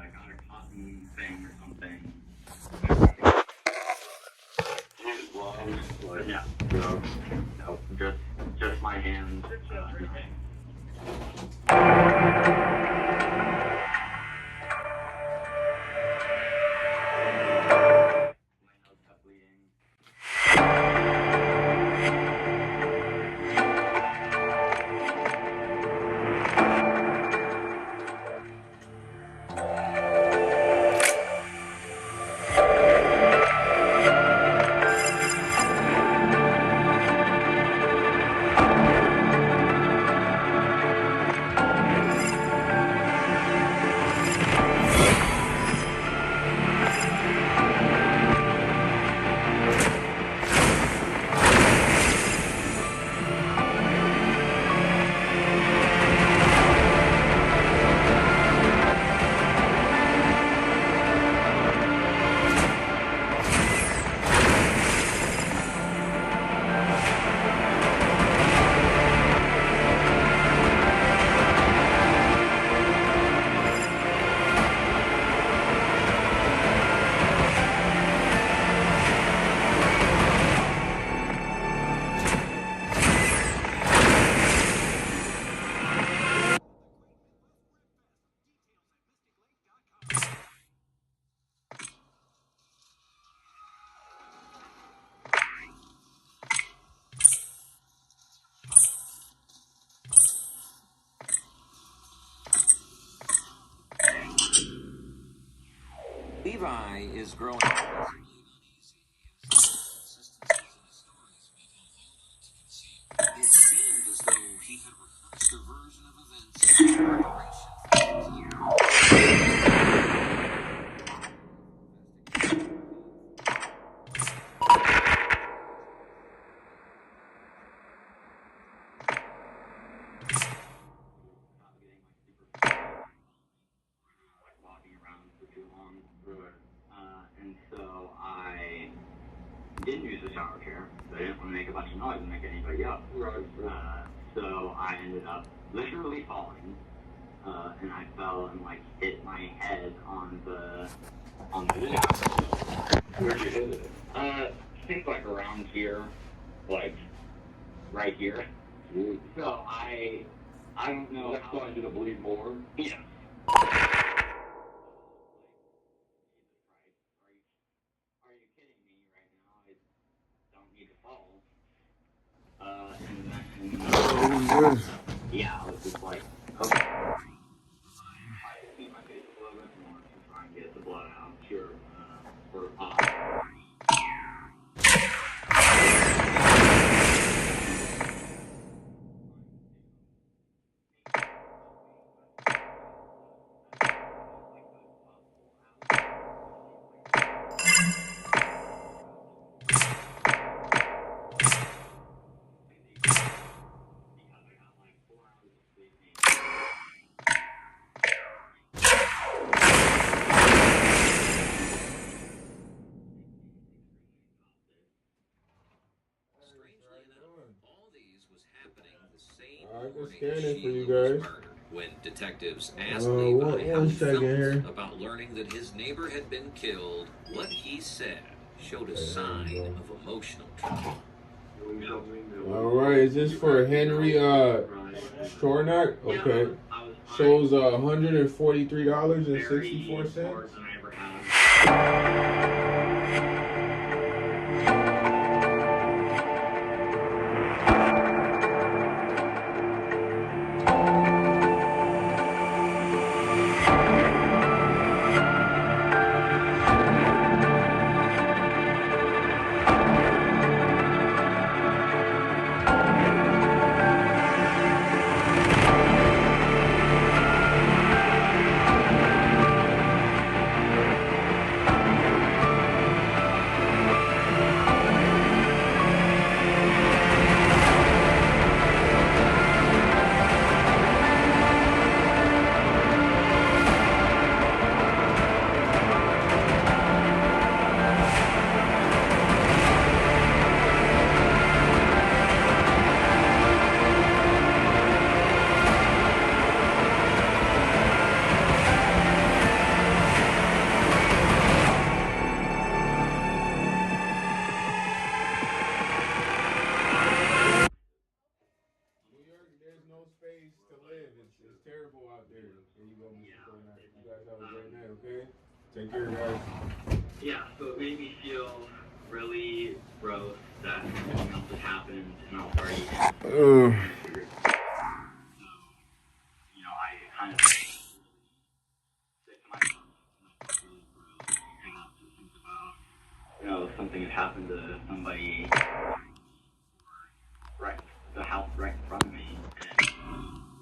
got a cotton thing or something. Yeah. No, just my hands. Levi is growing. It seemed as though he had rehearsed a version of events. And so I didn't use the shower chair. I didn't want to make a bunch of noise and make anybody up. So I ended up literally falling, and I fell and hit my head on the shower. Where'd you hit it? I think around here, right here. So I don't know. That caused you to bleed more? Yeah. Yeah, I was just like, okay. I see my face a little bit more to try and get the blood out. Sure, for Alright, scanning for you guys. When detectives asked Levi how he felt about learning that his neighbor had been killed, what he said showed a sign of emotional trauma. Alright, is this for Henry Stornak? Okay. Shows $143.64. Take care, guys. Yeah, so it made me feel really gross that something else had happened, and I was already figured. So, you know, I kind of sick to myself. Really gross. And I was think about, you know, something had happened to somebody right, the house right in front of me, and it was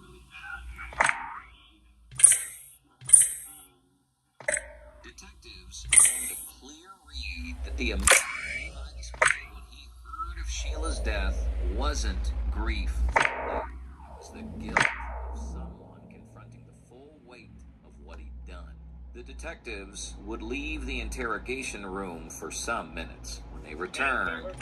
really bad. Detectives found a clear read that the emotion behind the spray when he heard of Sheila's death wasn't grief. It was the guilt of someone confronting the full weight of what he'd done. The detectives would leave the interrogation room for some minutes. When they returned,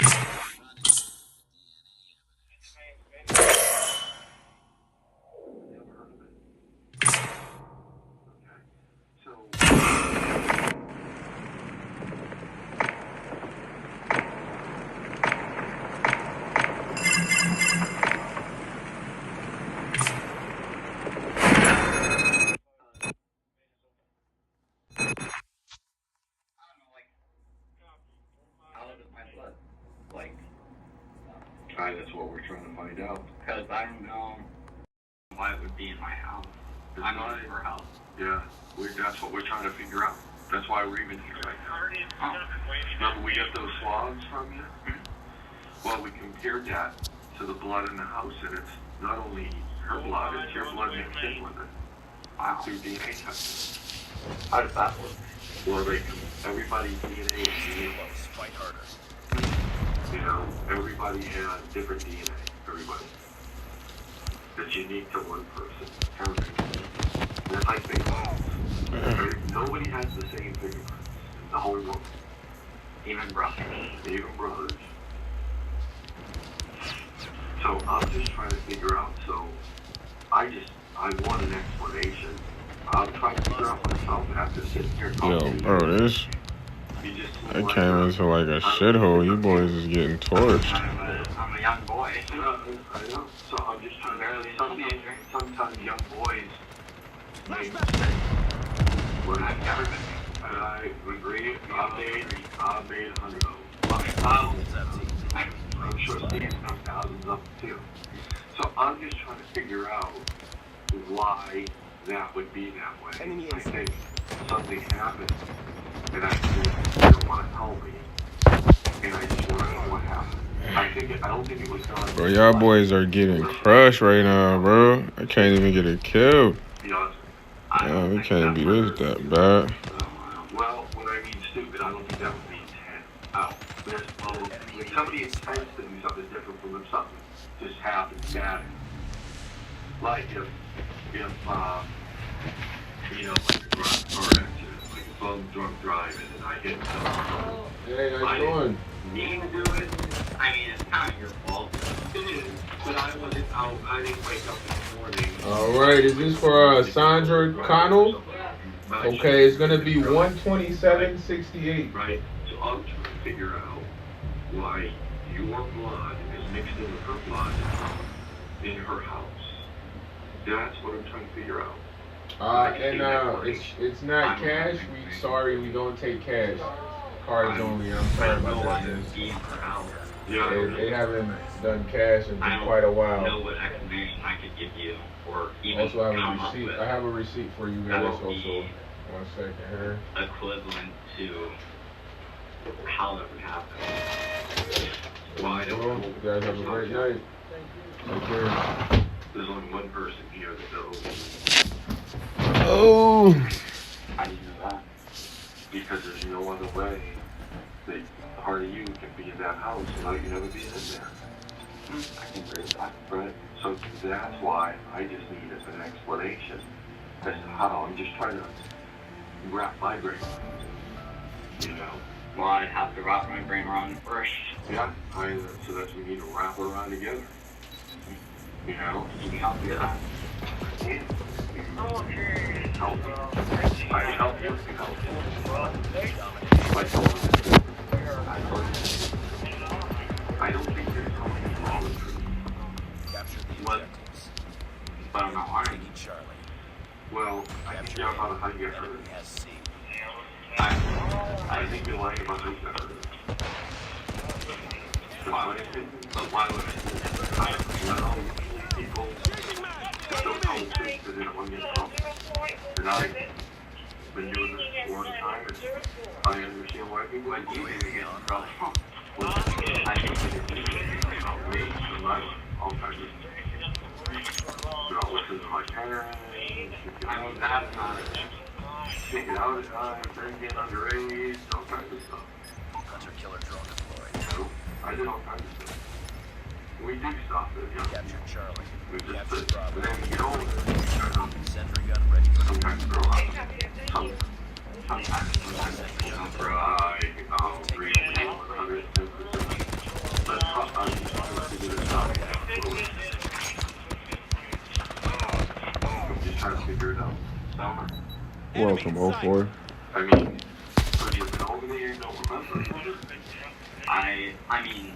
That's what we're trying to find out. Because I don't know why it would be in my house. I'm not in her house. Yeah, that's what we're trying to figure out. That's why we're even here right now. Remember we got those swabs from you? Well, we compared that to the blood in the house, and it's not only her blood, it's your blood mixed in with it. Through DNA testing. How does that work? Well, everybody's DNA is unique. fight harder. You know, everybody has different DNA. Everybody. It's unique to one person. And it's like fingerprints. Nobody has the same fingerprints in the whole world. Even brothers. Even brothers. So I'm just trying to figure out. So I want an explanation. I'm trying to figure out myself after sitting here talking. Yo, bro, this. I came into like a shithole. You boys is getting torched. I'm a young boy. I know. So I'm just trying to. Sometimes young boys make mistakes. When I've never been. And I agree. I've made 100 of them. I'm sure Steve's done thousands of them too. So I'm just trying to figure out why that would be that way. I think something happened, and I think you don't want to tell me, and I just want to know what happened. I don't think it was done. Bro, y'all boys are getting crushed right now, bro. I can't even get a kill. Yeah, we can't be this that bad. Well, when I mean stupid, I don't think that would be intent. When somebody intends to do something different from them, something just happens bad. Like if you know, like a car accident, like a bum drunk driving, and I hit someone. Hey, how you doing? Need to do it. I mean, it's kind of your fault. It is, but I wasn't out. I didn't wake up in the morning. All right, is this for Sandra Connell? Okay, it's gonna be 127.68. Right. So I'm trying to figure out why your blood is mixed in with her blood in her house. That's what I'm trying to figure out. It's not cash. We don't take cash. Cards only. I'm sorry about that. They haven't done cash in quite a while. I don't know what explanation I could give you, or even Also have a come up receipt. with I have a receipt for you guys. Also, 1 second here. equivalent to how that would happen. Well, I don't know. You guys have a great night. Take care. There's only one person here that knows. Oh. How do you know that? Because there's no other way that part of you can be in that house without you never being in there. I can agree with that. Right? So that's why I just need an explanation as to how. I'm just trying to wrap my brain around it. You know? Well, I'd have to wrap my brain around it first. Yeah, so that's we need to wrap it around together. You know? You can help me with that. I can. Help me. I help you. Help you. I don't think there's something wrong with you. What? But I'm not lying. Well, I think you know how to get hurt. But why would I know people don't come to because they don't want to get caught. And I've been doing this for a long time. I understand why people like you get in trouble. I think it's me, all kinds of listen to my parents. I mean, that's not it. Take it out of time, drinking underage, all kinds of stuff. Hunter killer drone deployed. You know, I did all kinds of stuff. We do stuff that young Captured people. Charlie. We just Captured did. Bravo. And then you get older, you kind of Sentry gun ready for sometimes grow up. sometimes you don't grow up. Read 110%. But I'm just to do this stuff. I'm just trying to figure it out. Summer. Welcome, 04. I mean, but you know me, you don't remember. I mean,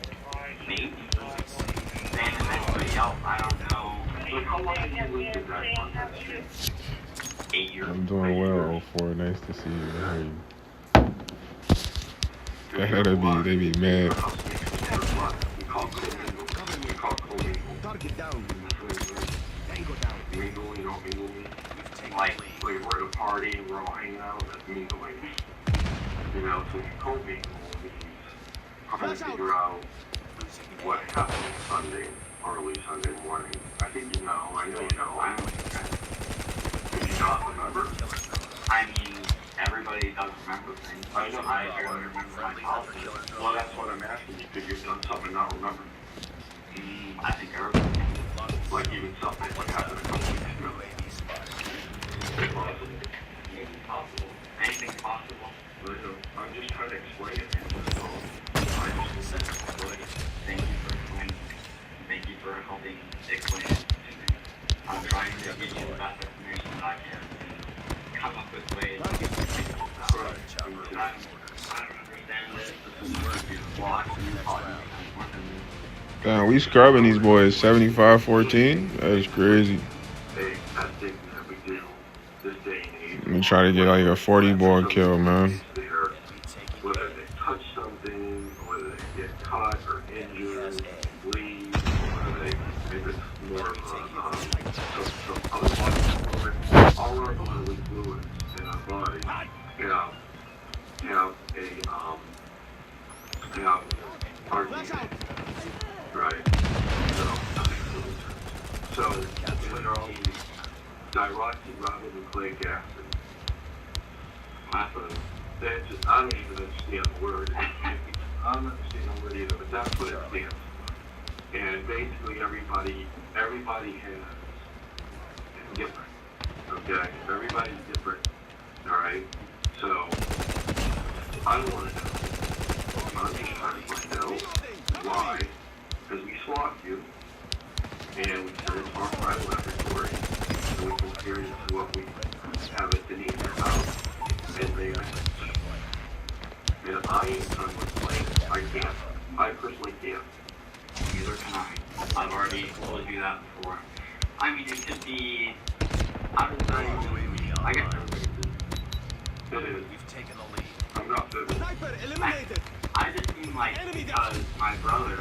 maybe. Then eventually, I don't know. Like, how long have you lived in that country? 8 years. I'm doing well, 04. Nice to see you. I hear you. They be mad. We call CoDm. Target down. Tango down. Mingle, you know, mingle. Like, We're at a party, we're all hanging out, that's mingling. You know, so CoDm means trying to figure out what happened Sunday, early Sunday morning. I think you know, I know you know. I don't think Do you not remember? I mean, everybody does remember things. I know. I don't remember my childhood. Well, that's what I'm asking you, because you've done something and not remember. I think everybody can. Like even something like happened a couple weeks ago. It's possible. Possible. Anything's possible. But, I'm just trying to explain it. So, Thank you for explaining. Thank you for helping explain it to me. I'm trying to get you the best information that I can and come up with ways to get things out. I don't understand this. This is where you watch and you call me. Damn, we scrubbing these boys 75-14. That's crazy. that's things that we do this day and age. I'm gonna try to get like a 40-ball kill, man. Whether they touch something, whether they get caught or injured, bleed, whether if it's more of some other body fluid, all our bodily fluids in our body have RBC, right? So literally diroxyribonucleic acid. That's just, I don't even understand the word. I don't understand the word either, but that's what it stands. And basically everybody has different. Okay? Everybody's different. Alright? So I want to know. I'm just trying to find out why. Because we swabbed you and we sent it to our private laboratory so we can compare it to what we have it beneath your house. And they and I am done with playing. I can't. I personally can't. Neither can I. I've already told you that before. I mean, it could be. How does that even? I guess it is. We've taken the lead. I'm not vivid. Sniper eliminated. I just mean like because my brother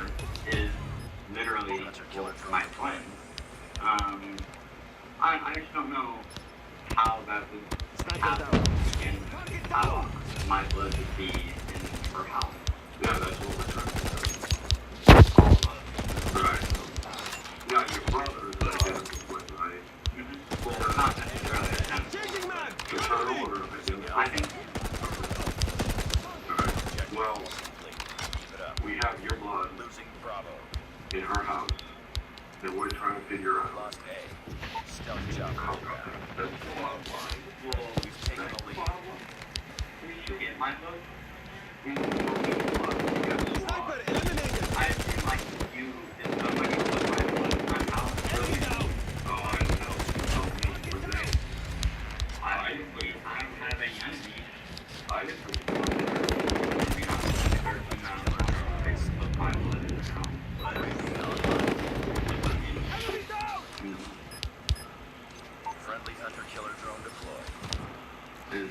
is literally my twin. I just don't know how that would happen and how my blood would be in her house. Yeah, that's what we're trying to do. All of us. Right. Yeah, your brother is identical twin, right? Well, they're not necessarily identical. Changing man. Fraternal or identical? I think Alright. Well, we have your blood Losing Bravo. in her house, and we're trying to figure out Lost A. Stealth job. that's a lot of line. well, We've taken the lead. we should get my blood. Sniper eliminated. I assume like you if somebody put my blood in my house. Enemy down. Oh, I don't know. I don't have any enemies. I didn't Maybe not certain of my blood in the house. Enemy down. Friendly hunter killer drone deployed.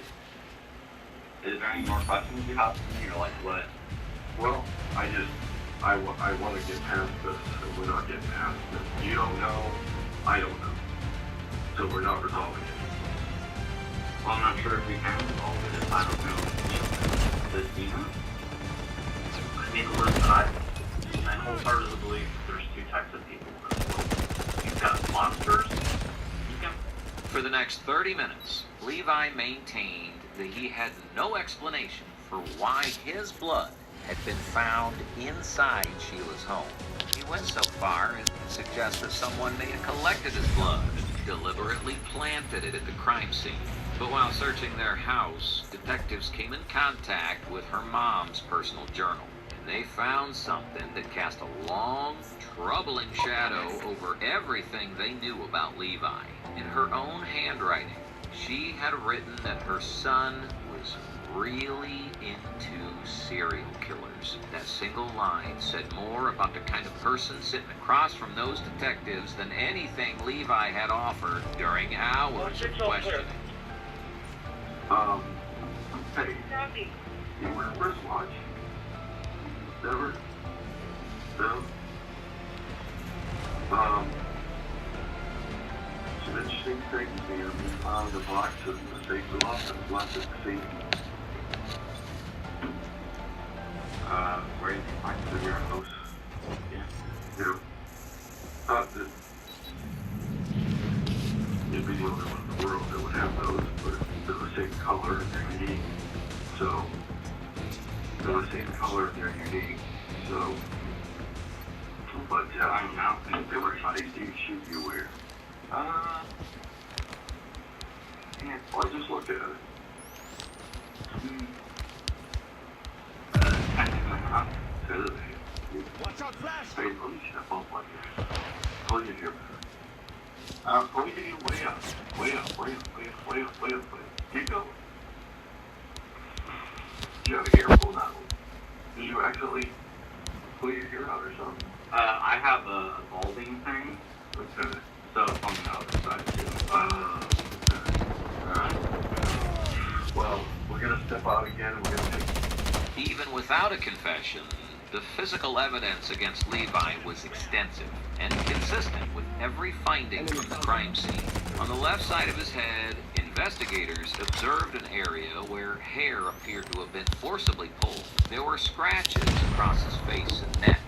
Is there any more questions you have for me, or like what? Well, I just I want to get past this, and we're not getting past this. You don't know, I don't know. So we're not resolving it. Well, I'm not sure if we can resolve it if I don't know. Does he know? I mean, listen, I wholeheartedly believe that there's two types of people in this world. You've got monsters. For the next 30 minutes, Levi maintained that he had no explanation for why his blood had been found inside Sheila's home. He went so far as to suggest that someone may have collected his blood and deliberately planted it at the crime scene. But while searching their house, detectives came in contact with her mom's personal journal. And they found something that cast a long, troubling shadow over everything they knew about Levi. In her own handwriting, she had written that her son was really into serial killers. That single line said more about the kind of person sitting across from those detectives than anything Levi had offered during hours of questioning. Hey, you wear a wristwatch? Never? No? It's an interesting thing to me. We found the box in the safe loft and left at the scene. Where do you find In your house. Yeah. You know? Thought that you'd be the only one in the world that would have those, but they're the same color and they're unique. So, they're the same color and they're unique. So, but I'm not how many bodies do you wear? Yeah. Well, I just looked at it. Said it. Watch out, flash! Hey, let me step up like that. Pull you here. Pull you way up. Way up, way up, way up, way up, way up, way up. Keep going. You have a hair pull now. Did you accidentally pull your hair out or something? I have a balding thing, Okay. so it's on the other side too. Well, we're gonna step out again and we're gonna take. Even without a confession, the physical evidence against Levi was extensive and consistent with every finding from the crime scene. On the left side of his head, investigators observed an area where hair appeared to have been forcibly pulled. There were scratches across his face and neck.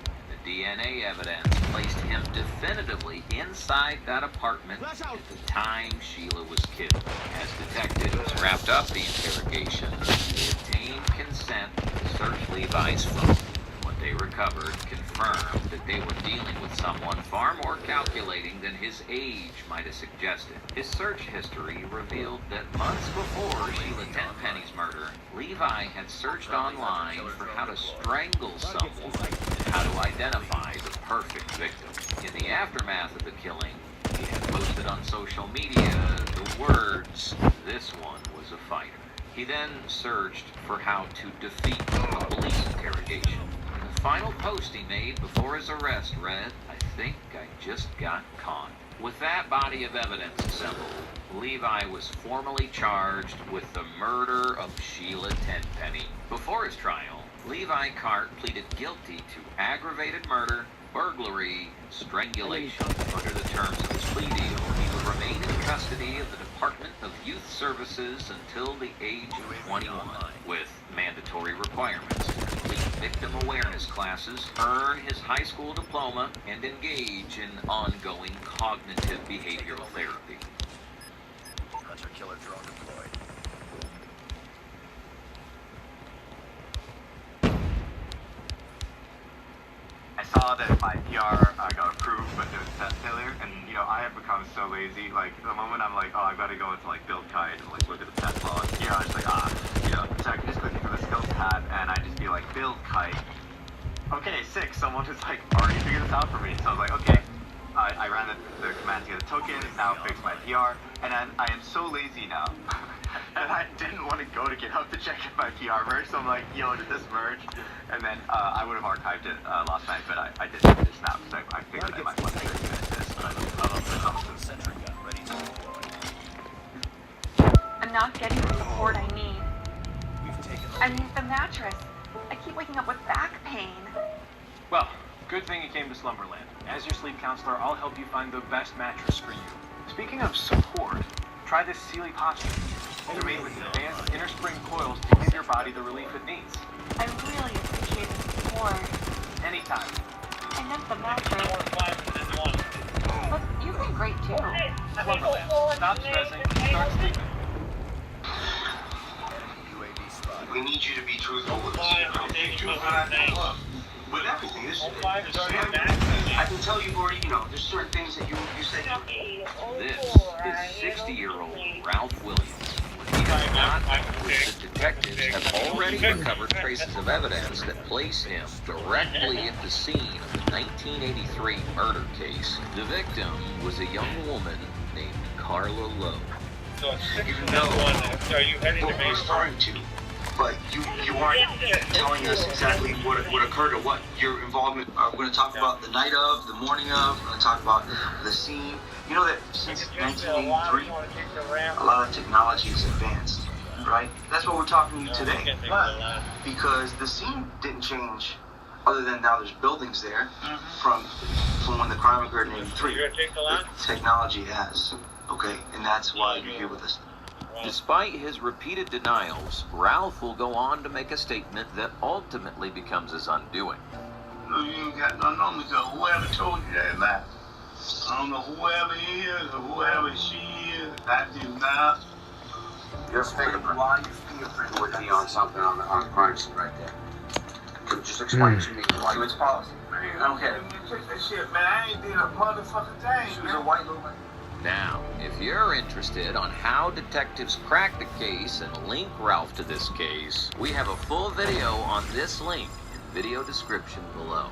The DNA evidence placed him definitively inside that apartment at the time Sheila was killed. As detectives wrapped up the interrogation, they obtained consent to search Levi's phone. What they recovered confirmed that they were dealing with someone far more calculating than his age might have suggested. His search history revealed that months before Sheila Tenpenny's murder, Levi had searched online for how to strangle someone and how to identify the perfect victim. In the aftermath of the killing, he had posted on social media the words, "This one was a fighter." He then searched for how to defeat a police interrogation. And the final post he made before his arrest read, "I think I just got caught." With that body of evidence assembled, Levi was formally charged with the murder of Sheila Tenpenny. Before his trial, Levi Cart pleaded guilty to aggravated murder, burglary, strangulation. Under the terms of his plea deal, he would remain in custody of the Department of Youth Services until the age of 21, with mandatory requirements to complete victim awareness classes, earn his high school diploma, and engage in ongoing cognitive behavioral therapy. Hunter-killer drone deployed. I saw that my PR got approved, but there was test failure, and I have become so lazy. Like the moment I'm like, oh, I gotta go into like build kite and like look at the test log. I was like, so I can just click into the skills tab and I just be like, build kite. Okay, sick. Someone has like already figured this out for me. So I was like, okay. I ran the command to get a token, now fix my PR, and I am so lazy now. And I didn't want to go to GitHub to check if my PR merged, so I'm like, yo, did this merge? And then I would have archived it last night, but I didn't just now, so I figured I might want to fix this. But I love this option. Sentry gun ready to deploy. I'm not getting the support I need. We've taken I need the mattress. I keep waking up with back pain. Well, good thing you came to Slumberland. As your sleep counselor, I'll help you find the best mattress for you. Speaking of support, try this Sealy posture. They're made with advanced inner spring coils to give your body the relief it needs. I really appreciate the support. Anytime. I meant the mattress. Look, you've been great too. Slumberland. Stop stressing. Start sleeping. UAV spotted. We need you to be truthful with us. With everything, I can tell you've already, there's certain things that you said. This is 60-year-old Ralph Williams. He does not know that detectives have already recovered traces of evidence that place him directly at the scene of the 1983 murder case. The victim was a young woman named Carla Lowe. So it's 6 and then 1. So are you heading to What we're Maine? starting to, but you aren't telling us exactly what occurred or what your involvement. We're going to talk about the night of, the morning of. We're going to talk about the scene. You know that since 1983, a lot of technology has advanced, right? That's what we're talking to you today. Because the scene didn't change, other than now there's buildings there from when the crime occurred in 83. You're going to take the line? Technology has, okay? And that's why you're here with us. Despite his repeated denials, Ralph will go on to make a statement that ultimately becomes his undoing. No, you ain't got nothing on me, because whoever told you that lie. I don't know whoever he is or whoever she is. I did not. Your fingerprint. Why your fingerprint would be on something on the crime scene right there? Can you just explain to me why it's policy? Man, I don't care. Take that shit, man. I ain't did a motherfucking thing. She was a white little man. Now, if you're interested on how detectives crack the case and link Ralph to this case, we have a full video on this link in video description below.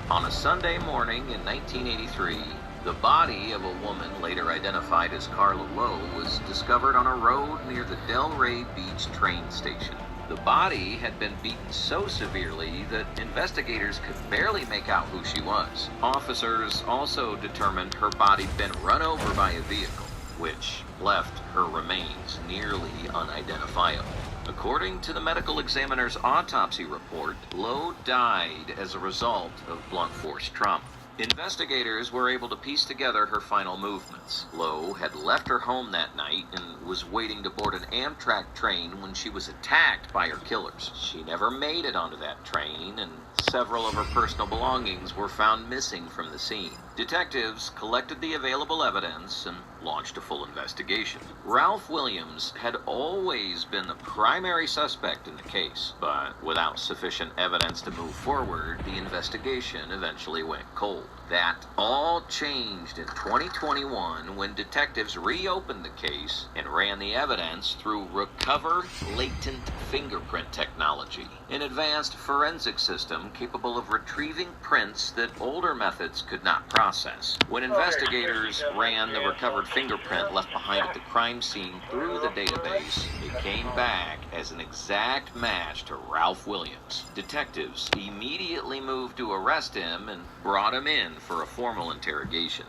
On a Sunday morning in 1983, the body of a woman later identified as Carla Lowe was discovered on a road near the Delray Beach train station. The body had been beaten so severely that investigators could barely make out who she was. Officers also determined her body had been run over by a vehicle, which left her remains nearly unidentifiable. According to the medical examiner's autopsy report, Lowe died as a result of blunt force trauma. Investigators were able to piece together her final movements. Lowe had left her home that night and was waiting to board an Amtrak train when she was attacked by her killers. She never made it onto that train, and several of her personal belongings were found missing from the scene. Detectives collected the available evidence and launched a full investigation. Ralph Williams had always been the primary suspect in the case, but without sufficient evidence to move forward, the investigation eventually went cold. That all changed in 2021 when detectives reopened the case and ran the evidence through recovered latent fingerprint technology, an advanced forensic system capable of retrieving prints that older methods could not process. When investigators ran the recovered fingerprint left behind at the crime scene through the database, it came back as an exact match to Ralph Williams. Detectives immediately moved to arrest him and brought him in for a formal interrogation.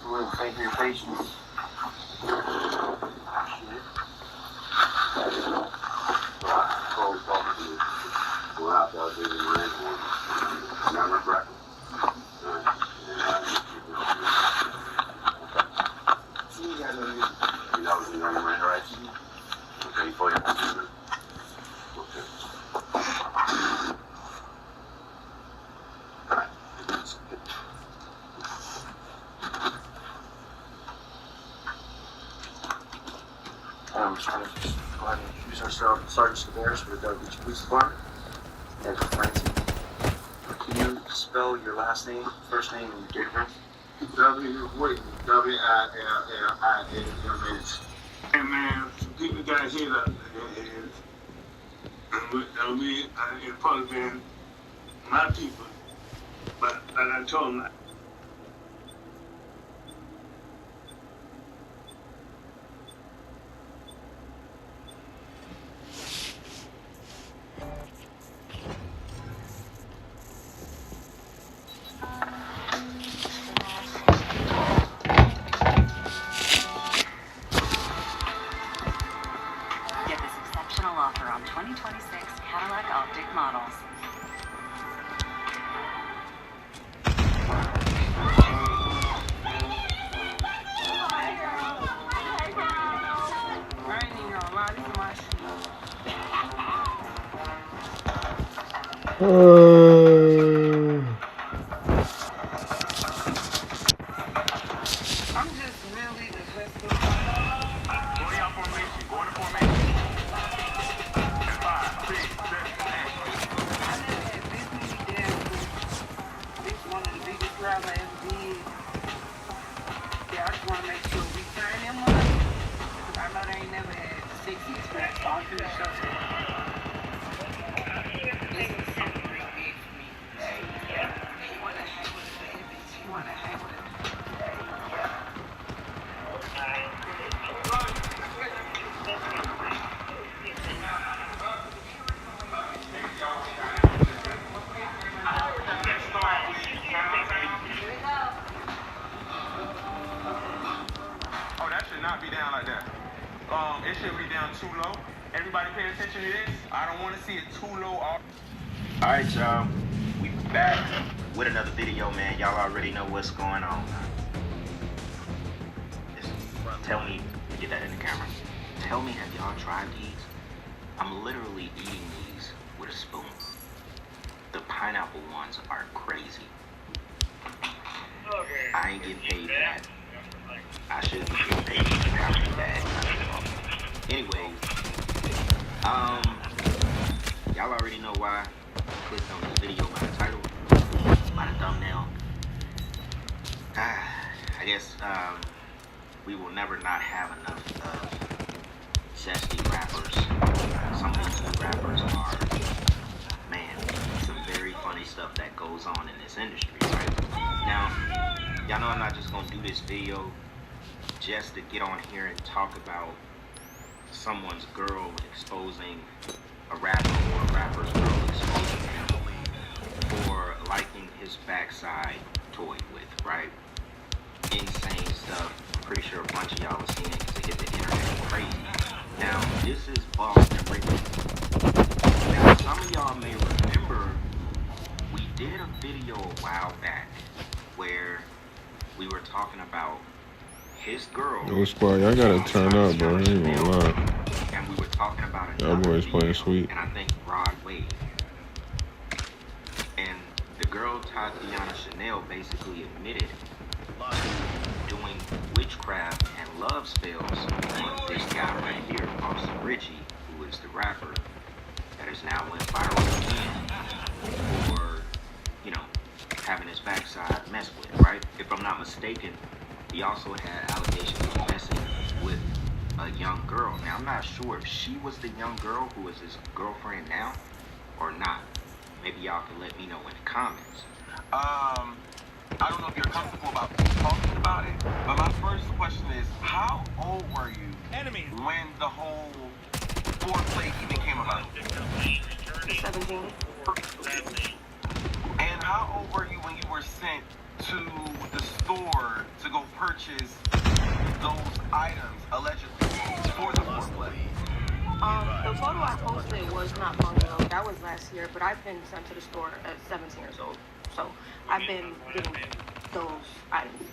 Well, thank you for your patience. Go out there, do the red one. Never breakfast. You guys are using. That was the young man, right? Okay, for your computer. Okay. Alright. We're just going to just go ahead and introduce ourselves. Sergeant Severus with the Delray Beach Police Department. And Francie. Can you spell your last name, first name, and date of birth? W-I-L-L-I-N-M-H. And man, people got his head up. And we, it's probably been my people. But I told them, Get this exceptional offer on 2026 Cadillac Optic models. I ain't even gonna lie, this is my shit. I'm just really disgusted. Go to your formation. Go into formation. And 5, 6, 7, 8. I never had this many damn boots. This is one of the biggest crowds I ever did. Yeah, I just want to make sure we turn them up. Because I know they ain't never had the sexiest crowds. So I'm finna show them. This is something real big for me. You want to hang with a bad bitch. You want to hang with a... Oh, that should not be down like that. It should be down too low. Everybody pay attention to this. I don't want to see it too low. Alright, y'all. We back with another video, man. Y'all already know what's going on. Tell me, get that in the camera. Tell me, have y'all tried these? I'm literally eating these with a spoon. The pineapple ones are crazy. I ain't getting paid for that. I should be getting paid for that. Anyways, y'all already know why I clicked on this video by the title, by the thumbnail. I guess we will never not have enough zesty rappers. Some of these new rappers are, man, some very funny stuff that goes on in this industry, right? Now, y'all know I'm not just gonna do this video just to get on here and talk about someone's girl exposing a rapper or a rapper's girl exposing him for liking his backside toyed with, right? Insane stuff. I'm pretty sure a bunch of y'all have seen it because it hit the internet crazy. Now, this is Boston Ricky. Now, some of y'all may remember we did a video a while back where we were talking about his girl. Yo, squad, y'all gotta turn up, bro. I ain't gonna lie. And we were talking about it. Y'all boys playing sweet. And I think Rod Wave. And the girl Tatiana Chanel basically admitted to doing witchcraft and love spells on this guy right here, Austin Richie, who is the rapper that has now went viral again for, you know, having his backside messed with, right? If I'm not mistaken, he also had allegations of messing with a young girl. Now, I'm not sure if she was the young girl who is his girlfriend now or not. Maybe y'all can let me know in the comments. I don't know if you're comfortable about talking about it, but my first question is, how old were you when the whole foreplay even came about? 17. And how old were you when you were sent to the store to go purchase those items allegedly for the foreplay? The photo I posted was not long ago. That was last year, but I've been sent to the store at 17 years old. So I've been getting those items.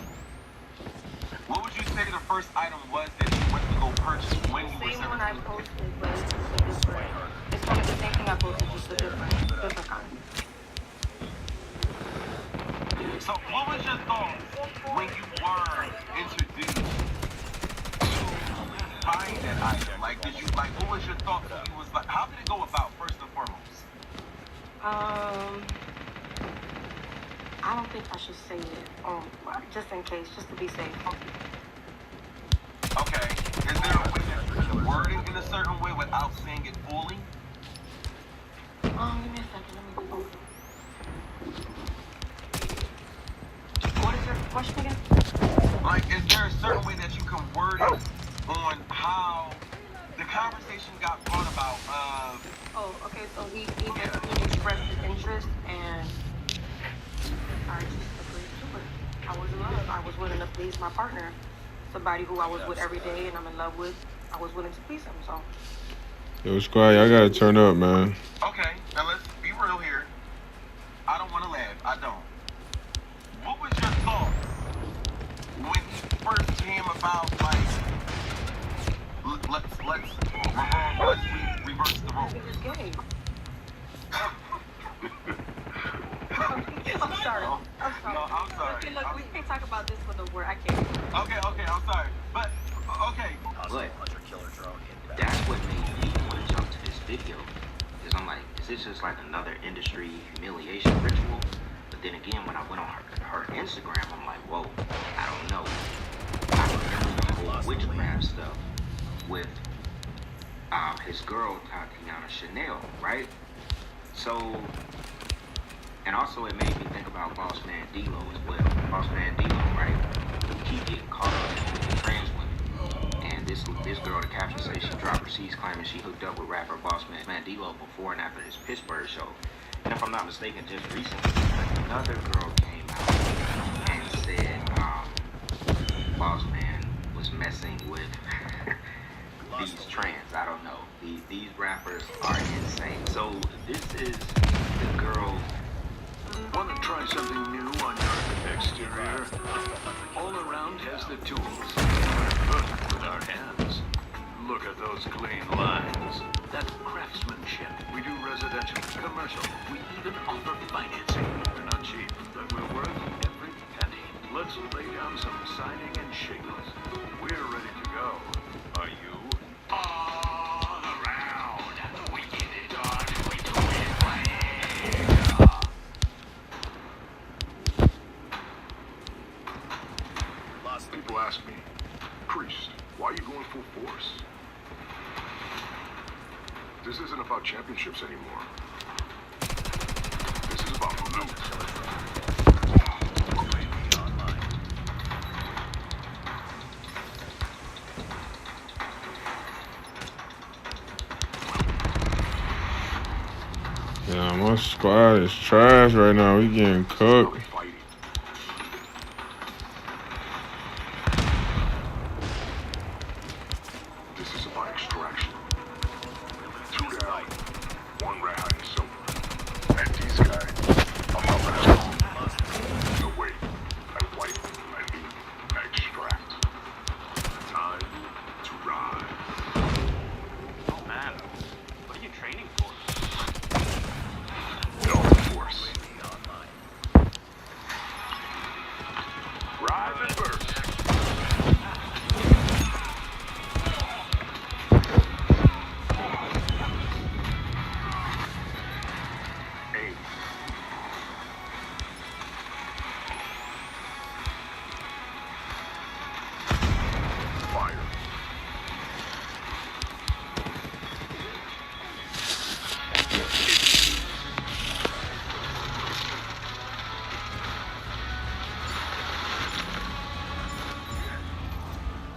What would you say the first item was that you went to go purchase when you were 17? Same one I posted, but it's just a different. It's kind of the same thing I posted, just a different kind. So what was your thoughts when you were introduced to buying that item? Like, did you, like, what was your thoughts when you was like, how did it go about first and foremost? I don't think I should say it, just in case, just to be safe. Okay, is there a way that you can word it in a certain way without saying it fully? Give me a second, let me go. What is your question again? Like, is there a certain way that you can word it on how the conversation got brought about Okay, so he basically expressed his interest, and I just agreed to it. I was in love. I was willing to please my partner, somebody who I was with every day and I'm in love with. I was willing to please him, so. Yo, squad, y'all gotta turn up, man. Okay. about like let's reverse the roles. It's gay. I'm sorry. No, I'm sorry. no, I'm sorry. Okay, look, we can't talk about this for no word. I can't. Okay, I'm sorry. But okay. But that's what made me want to jump to this video. Because I'm like, is this just like another industry humiliation ritual? But then again, when I went on her Instagram, I'm like, whoa, I don't know. I remember the whole witchcraft stuff with his girl, Tatiana Chanel, right? So, and also it made me think about Boss Man D-Lo as well. Boss Man D-Lo, right? He get caught up with the trans women. And this girl, the caption says she dropped receipts claiming she hooked up with rapper Boss Man D-Lo before and after his Pittsburgh show. And if I'm not mistaken, just recently, another girl came out and said Boss Man was messing with these trans. I don't know. These rappers are insane. So this is the girl. Want to try something new on your exterior? All Around has the tools. Perfect with our hands. Look at those clean lines. That's craftsmanship. We do residential, commercial. We even offer financing. We're not cheap, but we're worth every penny. Let's lay down some siding and shingles. We're ready to go. Are you? All around. We get it on. We do it right. People ask me, Priest, why are you going full force? This isn't about championships anymore. This is about loot. Yeah, my squad is trash right now. We getting cooked. This is about extraction. 2 down, 1 red hot and silver. And these guys, I'm not gonna have no way. I wipe, I mean, I extract. Time to ride. Oh man, what are you training for? No force. Rise and burst. Aim. Fire.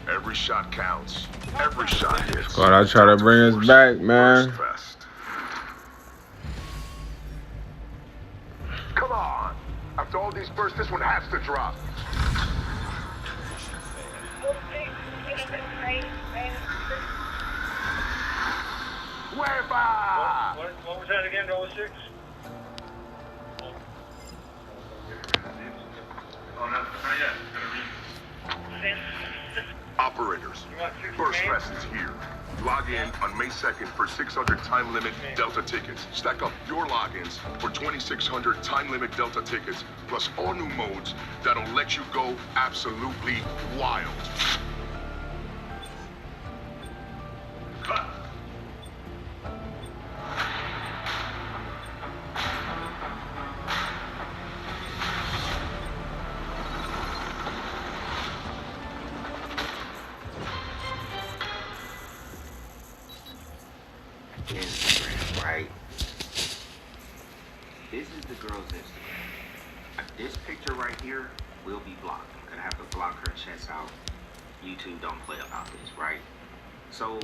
Every shot counts. Every shot hits. Squad, I try to bring us back, man. Fest. Come on. After all these bursts, this one has to drop. Hueva! What was that again, 06? Oh, no, not yet. Operators, Burst Fest is here. Log in on May 2nd for 600 time limit Delta tickets. Stack up your logins for 2,600 time limit Delta tickets, plus all new modes that'll let you go absolutely wild. Cut. Instagram, right? This is the girl's Instagram. This picture right here will be blocked. I'm gonna have to block her chest out. YouTube don't play about this, right? So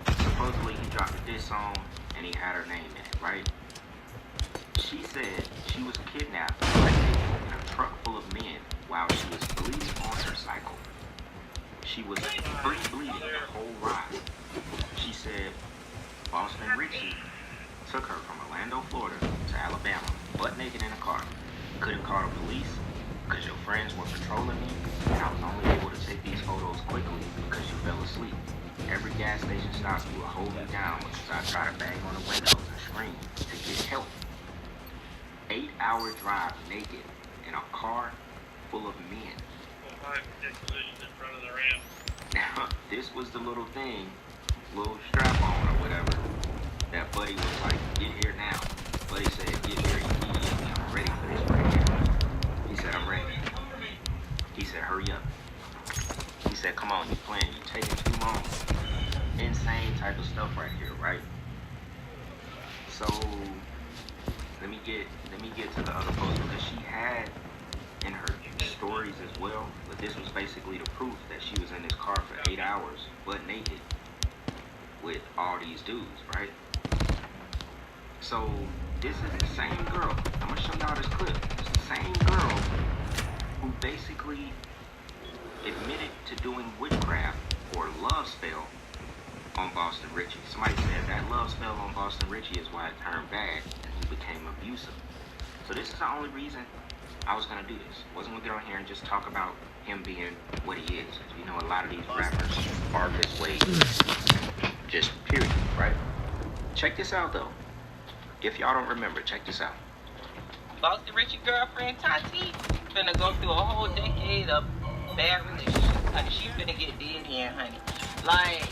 supposedly he dropped a diss song and he had her name in it, right? She said she was kidnapped in a truck full of men while she was bleeding on her cycle. She was free bleeding the whole ride. She said Boston Richie took her from Orlando, Florida to Alabama, butt naked in a car. Couldn't call the police. because your friends were patrolling me, and I was only able to take these photos quickly because you fell asleep. Every gas station stop, you would hold me down because I tried to bang on the windows and scream to get help. 8-hour drive naked in a car full of men. Now, this was the little thing, little strap on or whatever, that Buddy was like, get here now. Buddy said, get here immediately. I'm ready for this right here. He said, I'm ready. He said, hurry up. He said, come on, you playing, you taking too long. Insane type of stuff right here, right? So let me get to the other post, because she had in her stories as well, but this was basically the proof that she was in this car for 8 hours, butt naked, with all these dudes, right? So this is the same girl. I'm gonna show y'all this clip. It's the same girl who basically admitted to doing witchcraft or love spell on Boston Richie. Somebody said that love spell on Boston Richie is why it turned bad and he became abusive. So this is the only reason I was gonna do this. Wasn't gonna get on here and just talk about him being what he is. You know, a lot of these rappers are this way, just period, right? Check this out though. If y'all don't remember, check this out. Boston Richie girlfriend Tati finna go through a whole decade of bad relationships. Honey, she finna get dead in, honey. Like,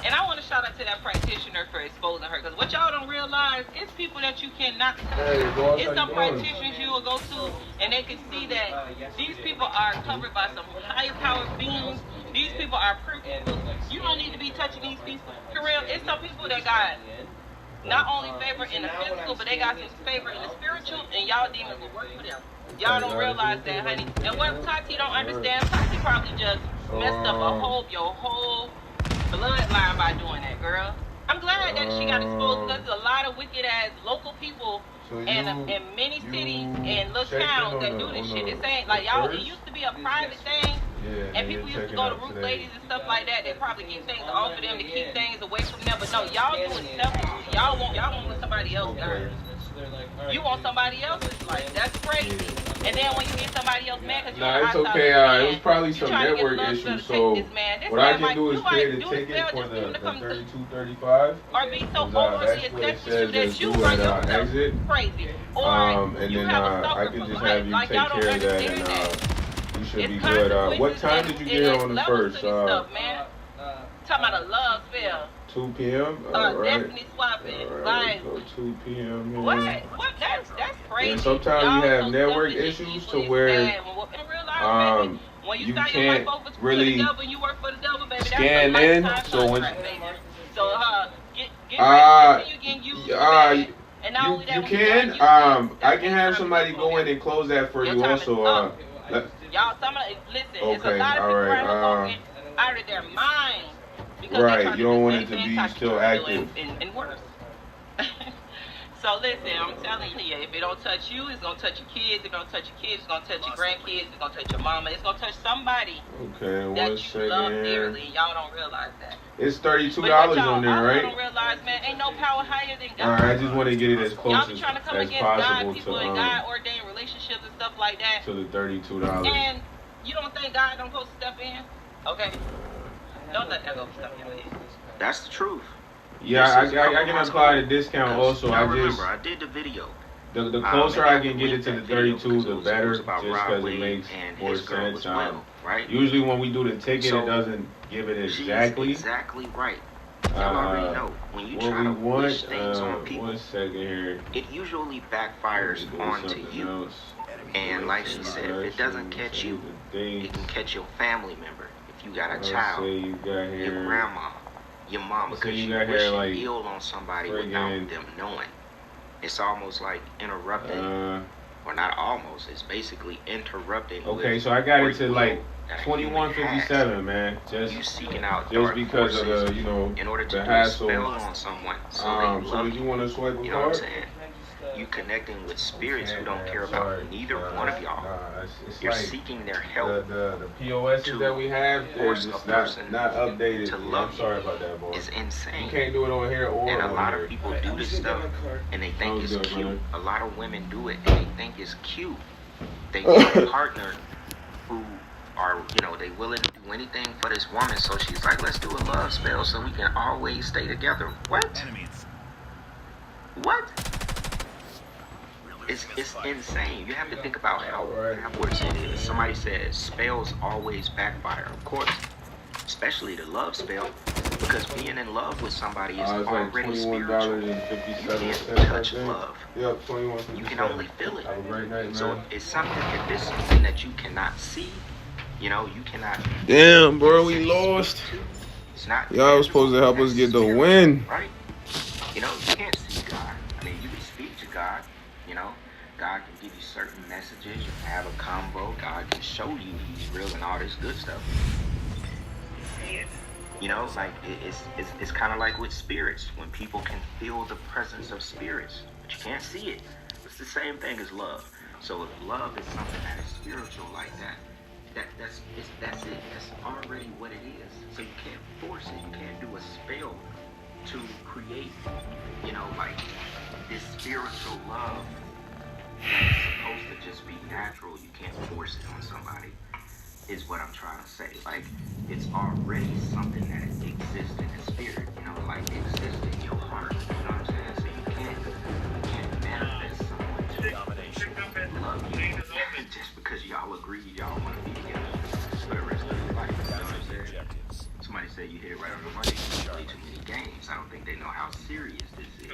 and I want to shout out to that practitioner for exposing her, because what y'all don't realize, it's people that you cannot see. It's some practitioners you will go to, and they can see that these people are covered by some higher powered beings. These people are perfect. You don't need to be touching these people. For real, it's some people that got not only favor in the physical, but they got some favor in the spiritual, and y'all demons will work for them. Y'all don't realize that, honey. And what Tati don't understand, Tati probably just messed up your whole bloodline by doing that, girl. I'm glad that she got exposed, because there's a lot of wicked ass local people in many cities and little towns that do this shit. This ain't like y'all. It used to be a private thing. Yeah, and people used to go to root ladies and stuff like that. They probably get things off of them to keep things away from them. But no, y'all doing stuff. Y'all want somebody else to You want somebody else's life. That's crazy. And then when you get somebody else mad, because it's okay. It was probably some network issue. So what I can do is create a ticket for the 3235. Or be so overly accepted that you run yourself crazy. Or and then I can just have you take care of that, and you should be good. What time did you get here on the first? Talking about a love spell. 2 p.m. Right. Definitely swapping. Right, like, 2 p.m. Here. What? That's crazy. And sometimes you have network issues to where you can't really scan in. So when you can I can have somebody go in and close that for you also. Y'all, listen. It's a lot of people out of their mind. Right, you don't want it to be still active. And worse. So listen, I'm telling you, if it don't touch you, it's gonna touch your kids. It's gonna touch your kids. It's gonna touch your grandkids. It's gonna touch your mama. It's gonna touch somebody that you love dearly. Y'all don't realize that. It's $32 on there, right? Y'all don't realize, man, ain't no power higher than God. Alright, I just want to get it as close as possible people in God ordained relationships and stuff like that. To the $32. And you don't think God don't go step in? Okay. Don't let that go stuff in your head. That's the truth. Yeah, I can apply the discount also. I did the video. The closer I can get it to the 32, the better, just because it makes more sense. Right? Usually when we do the ticket, it doesn't give it exactly. Exactly right. Y'all already know. When you try to wish things on people, 1 second here. It usually backfires onto you. And like she said, if it doesn't catch you, it can catch your family member. If you got a child, your grandma, your mama, because you wish ill on somebody without them knowing. It's almost like interrupting, or not almost, it's basically interrupting. Okay, so I got it to like 2157, man. You seeking out just because of the, in order to the do hassle. a spell on someone. So did you want to swipe a card? You know what I'm saying? You connecting with spirits who don't care about neither one of y'all. You're like seeking their help. The POSs that we have, they're just not updated. To love I'm sorry about that, boy. It's insane. You can't do it on here or and a lot of people do this stuff and they think it's cute. A lot of women do it and they think it's cute. they get a partner who are, you know, they willing to do anything for this woman. So she's like, let's do a love spell so we can always stay together. What? What? It's insane. You have to think about how backwards it is. Somebody said spells always backfire. Of course, especially the love spell, because being in love with somebody is already spiritual. You can't touch love. Yep, 21. You can only feel it. Have a great night, man. So it's something, if it's something that you cannot see, you know, you cannot. Damn, bro, we lost. It's not. Y'all was supposed to help us get the win. Right? You know, you can't see God. I mean, you can speak to God. You know, God can give you certain messages. You can have a convo. God can show you He's real and all this good stuff. You know, like it's kind of like with spirits, when people can feel the presence of spirits, but you can't see it. It's the same thing as love. So if love is something that is spiritual like that's it. That's already what it is. So you can't force it. You can't do a spell to create, you know, like this spiritual love that's supposed to just be natural. You can't force it on somebody, is what I'm trying to say. Like, it's already something that exists in the spirit, you know, like it exists in your heart. You know what I'm saying? So you can't manifest someone to love you just because y'all agree y'all want to be together for the rest of your life. You know what I'm saying? Somebody said you hit it right on the money. You play too many games. I don't think they know how serious this is.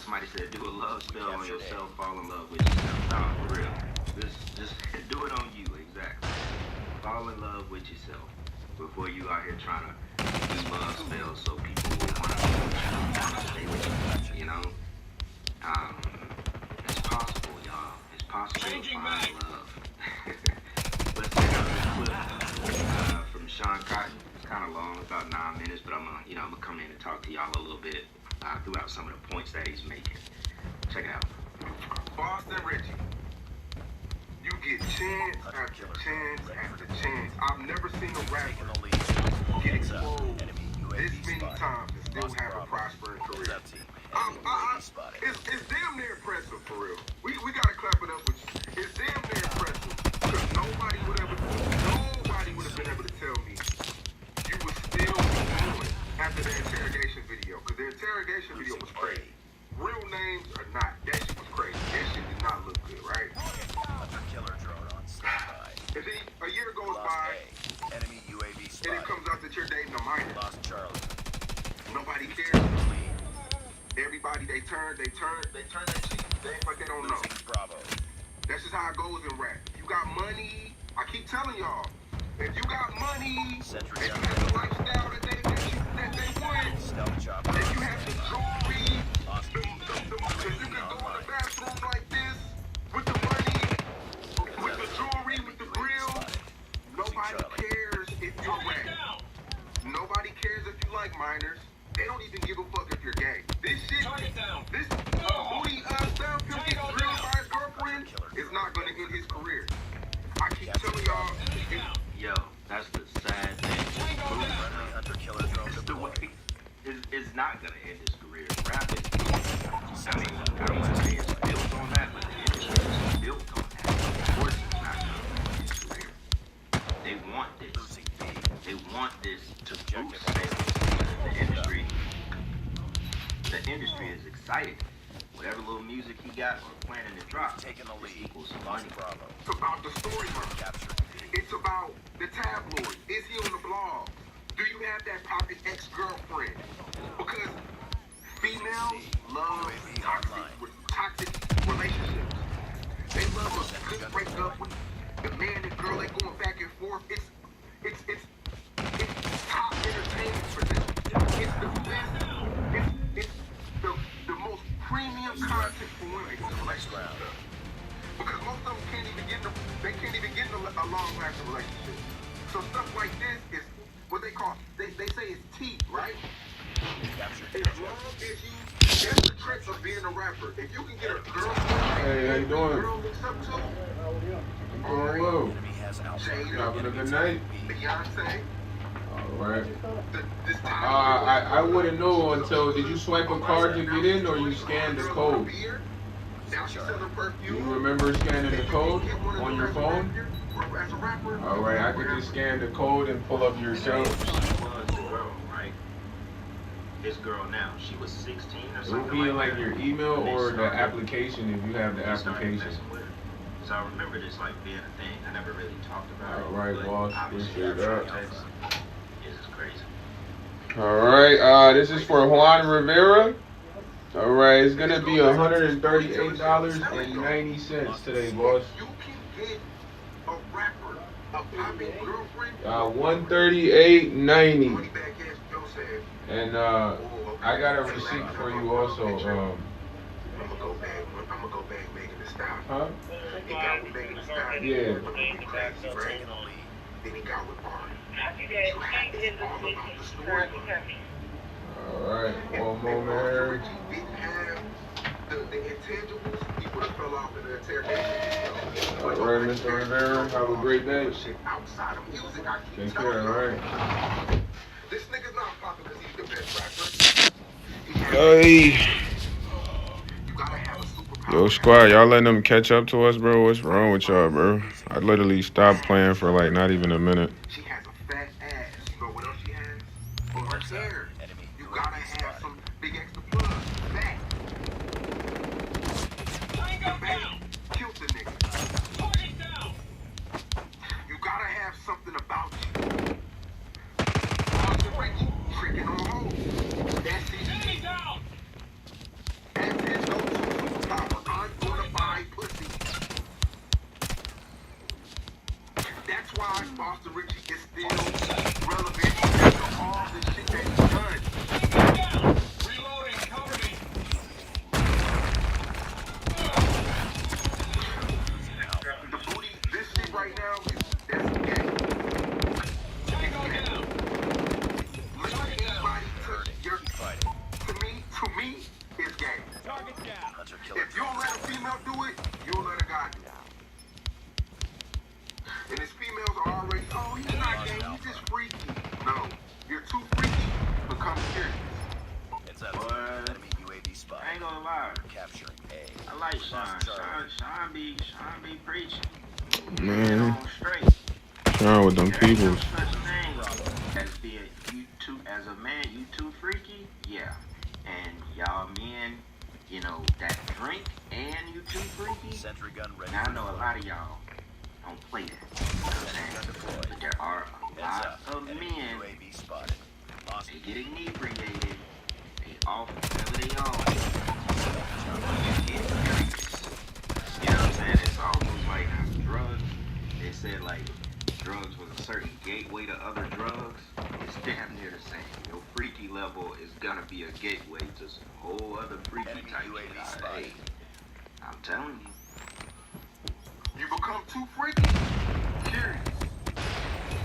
Somebody said do a love spell on yourself, fall in love with yourself. No, for real. Just do it on you, exactly. Fall in love with yourself before you out here trying to do love spells so people will want to stay with you. You know, it's possible, y'all. It's possible to find love. Let's check out this clip from Sean Cotton. It's kind of long, about 9 minutes, but I'm gonna come in and talk to y'all a little bit throughout some of the points that he's making. Check it out. Boston Richie. You get chance after chance after chance. I've never seen a rapper get exposed this many times and still have a prospering career. It's damn near impressive, for real. We gotta clap it up with you. It's damn near impressive, because nobody would have been able to tell me you were still going after the interrogation video, because the interrogation video was crazy. Real names or not, that shit was crazy. That shit did not look good, right? Killer drone on standby. And then a year goes by, Enemy UAV spotted. and it comes out that you're dating a minor. Lost Charlie. Nobody cares. Everybody, they turn their cheek. They act like they don't know. Bravo. That's just how it goes in rap. If you got money, I keep telling y'all, if you got money, and you have the lifestyle that they want, if you have the jewelry, if you can go in the bathroom like this, with the money, with the jewelry, with the grill, nobody cares if you're rap. Nobody cares if you like minors. They don't even give a fuck if you're gay. This shit, this booty stuff, him getting grilled by his girlfriend, is not gonna end his career. I keep telling y'all, yo, that's the sad thing. Hunter killer drone deployed. It's not gonna end his career. Rapping, I mean, I don't want to say it's built on that, but the industry is built on that. Of course, it's not gonna end his career. They want this. They want this to boost sales. The industry is excited. Whatever little music he got or planning to drop, taking the lead equals money. Bravo. it's about the storyline. It's about the tabloid. Is he on the blog? Do you have that pocket ex-girlfriend? Because females love toxic relationships. They love a good breakup with the man and girl. They going back and forth. It's top entertainment for them. It's the best. It's the most premium content for women. Because most of them can't even get in a long-lasting relationship. So stuff like this is what they call, they say it's tea, right? As long as you, that's the trick of being a rapper. If you can get a girl, hey, how you doing? A girl looks up to, Hello. Having a good night. Beyonce. All right. I wouldn't know until, did you swipe a card to get in or you scanned the code? Now she's selling perfume. You remember scanning the code on your phone? Alright, I could just scan the code and pull up your account. She was the girl, right? This girl now, she was 16 or something. It will be in like your email or the application if you have the application. So I remember this like being a thing. I never really talked about it. Alright, boss. Appreciate that. This is crazy. Alright, this is for Juan Rivera. Alright, it's gonna be $138.90 today, boss. You can get a rapper, a popping girlfriend. $138.90. And I got a receipt for you also. I'm gonna go back making the style. Huh? He got with Megan Thee Stallion. Yeah. Then he got with Barney. You have this all about the story. Alright, one moment here. Didn't have the intangibles, he would have fell off in the interrogation. Alright, Mr. Rivera, have a great day. Outside of music, I keep Take telling care, you. alright? This nigga's not popping because he's the best rapper. Hey. You gotta have a superpower. Yo, squad, y'all letting them catch up to us, bro? What's wrong with y'all, bro? I literally stopped playing for like not even a minute. She has a fat ass. You know what else she has? Well, her hair. You gotta have some big extra plug. That. Killed the nigga. You gotta have something about you. Tricking on hoes. That's his go-to superpower. I'm gonna buy pussy. That's why Boston Richie is still relevant after all the shit that he's done. Reloading, cover me. The booty, this shit right now, that's gay. To me, it's gay. If you don't let a female do it, you'll let a guy do it. And his females are already, oh, he's not gay, he's just freaky. No, you're too freaky, become serious. It's up to enemy UAV spot. I ain't gonna lie. Capturing A. I like Sean. Sean be preaching. Man. Straight. Sean with them peoples. As a man, you too freaky? Yeah. And y'all men, you know, that drink and you too freaky? Sentry gun ready. Now I know a lot of y'all don't play that. But there are a lot of men, UAV spotted. they get inebriated, they off whatever they on. You know what I'm saying? It's almost like drugs. They said like drugs was a certain gateway to other drugs. It's damn near the same. Your freaky level is gonna be a gateway to some whole other freaky type shit. Hey, I'm telling you. You become too freaky? Curious.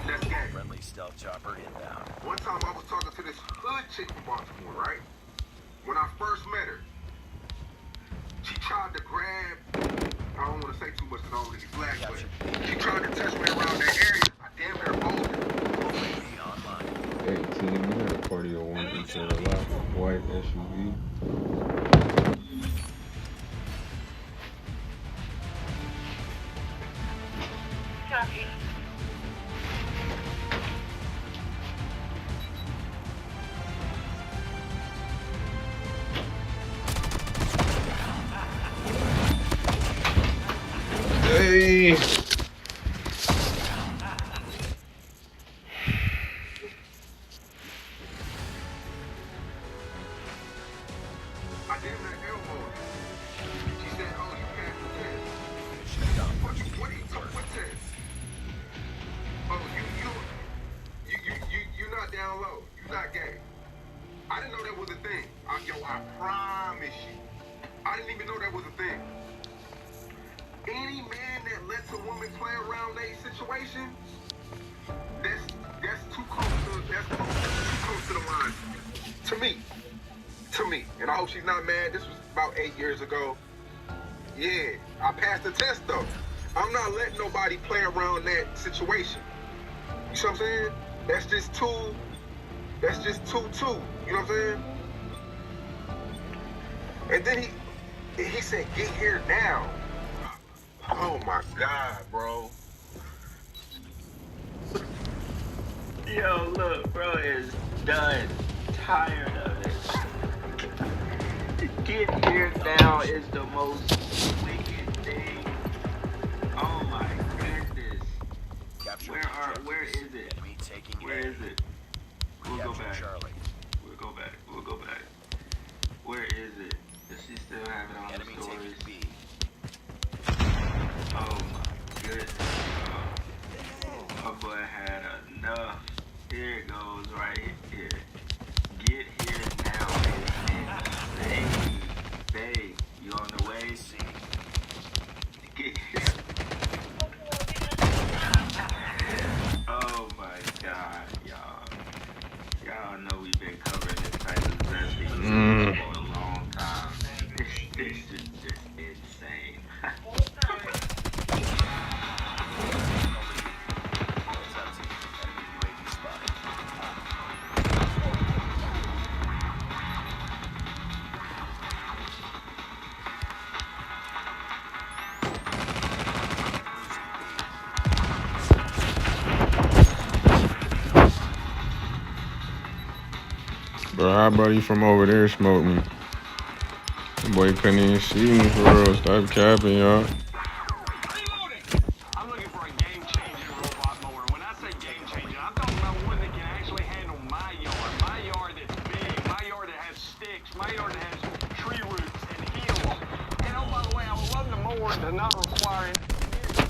That's gay. Friendly stealth chopper inbound. One time I was talking to this hood chick from Baltimore, right? When I first met her, she tried to grab, I don't want to say too much because I don't really flag, but she tried to touch me around that area. I damn near bowled her. 18, we had a party of one instead of a white SUV. Copy. Hey. And I hope she's not mad. This was about 8 years ago. Yeah, I passed the test though. I'm not letting nobody play around that situation. You see what I'm saying? That's just too. You know what I'm saying? And then He said, get here now. Oh my God, bro. Yo, look, bro is done. Tired of this. Get here now is the most wicked thing. Oh my goodness. Where is it? Where is it? We'll go back. We'll go back. Where is it? Does she still have it on the stories? Oh my goodness. My boy had enough. Here it goes right here. Get here now, baby. Babe, you on the way? Get here. Oh my God, y'all. Y'all know we've been covering this type of zesty for a long time. This is just insane. Bro, how buddy from over there smoked me? The boy couldn't even see me for real. Stop capping, y'all. I'm looking for a game-changing robot mower. When I say game-changing, I'm talking about one that can actually handle my yard that's big, my yard that has sticks, my yard that has tree roots and hills. And oh, by the way, I would love the mower to not require an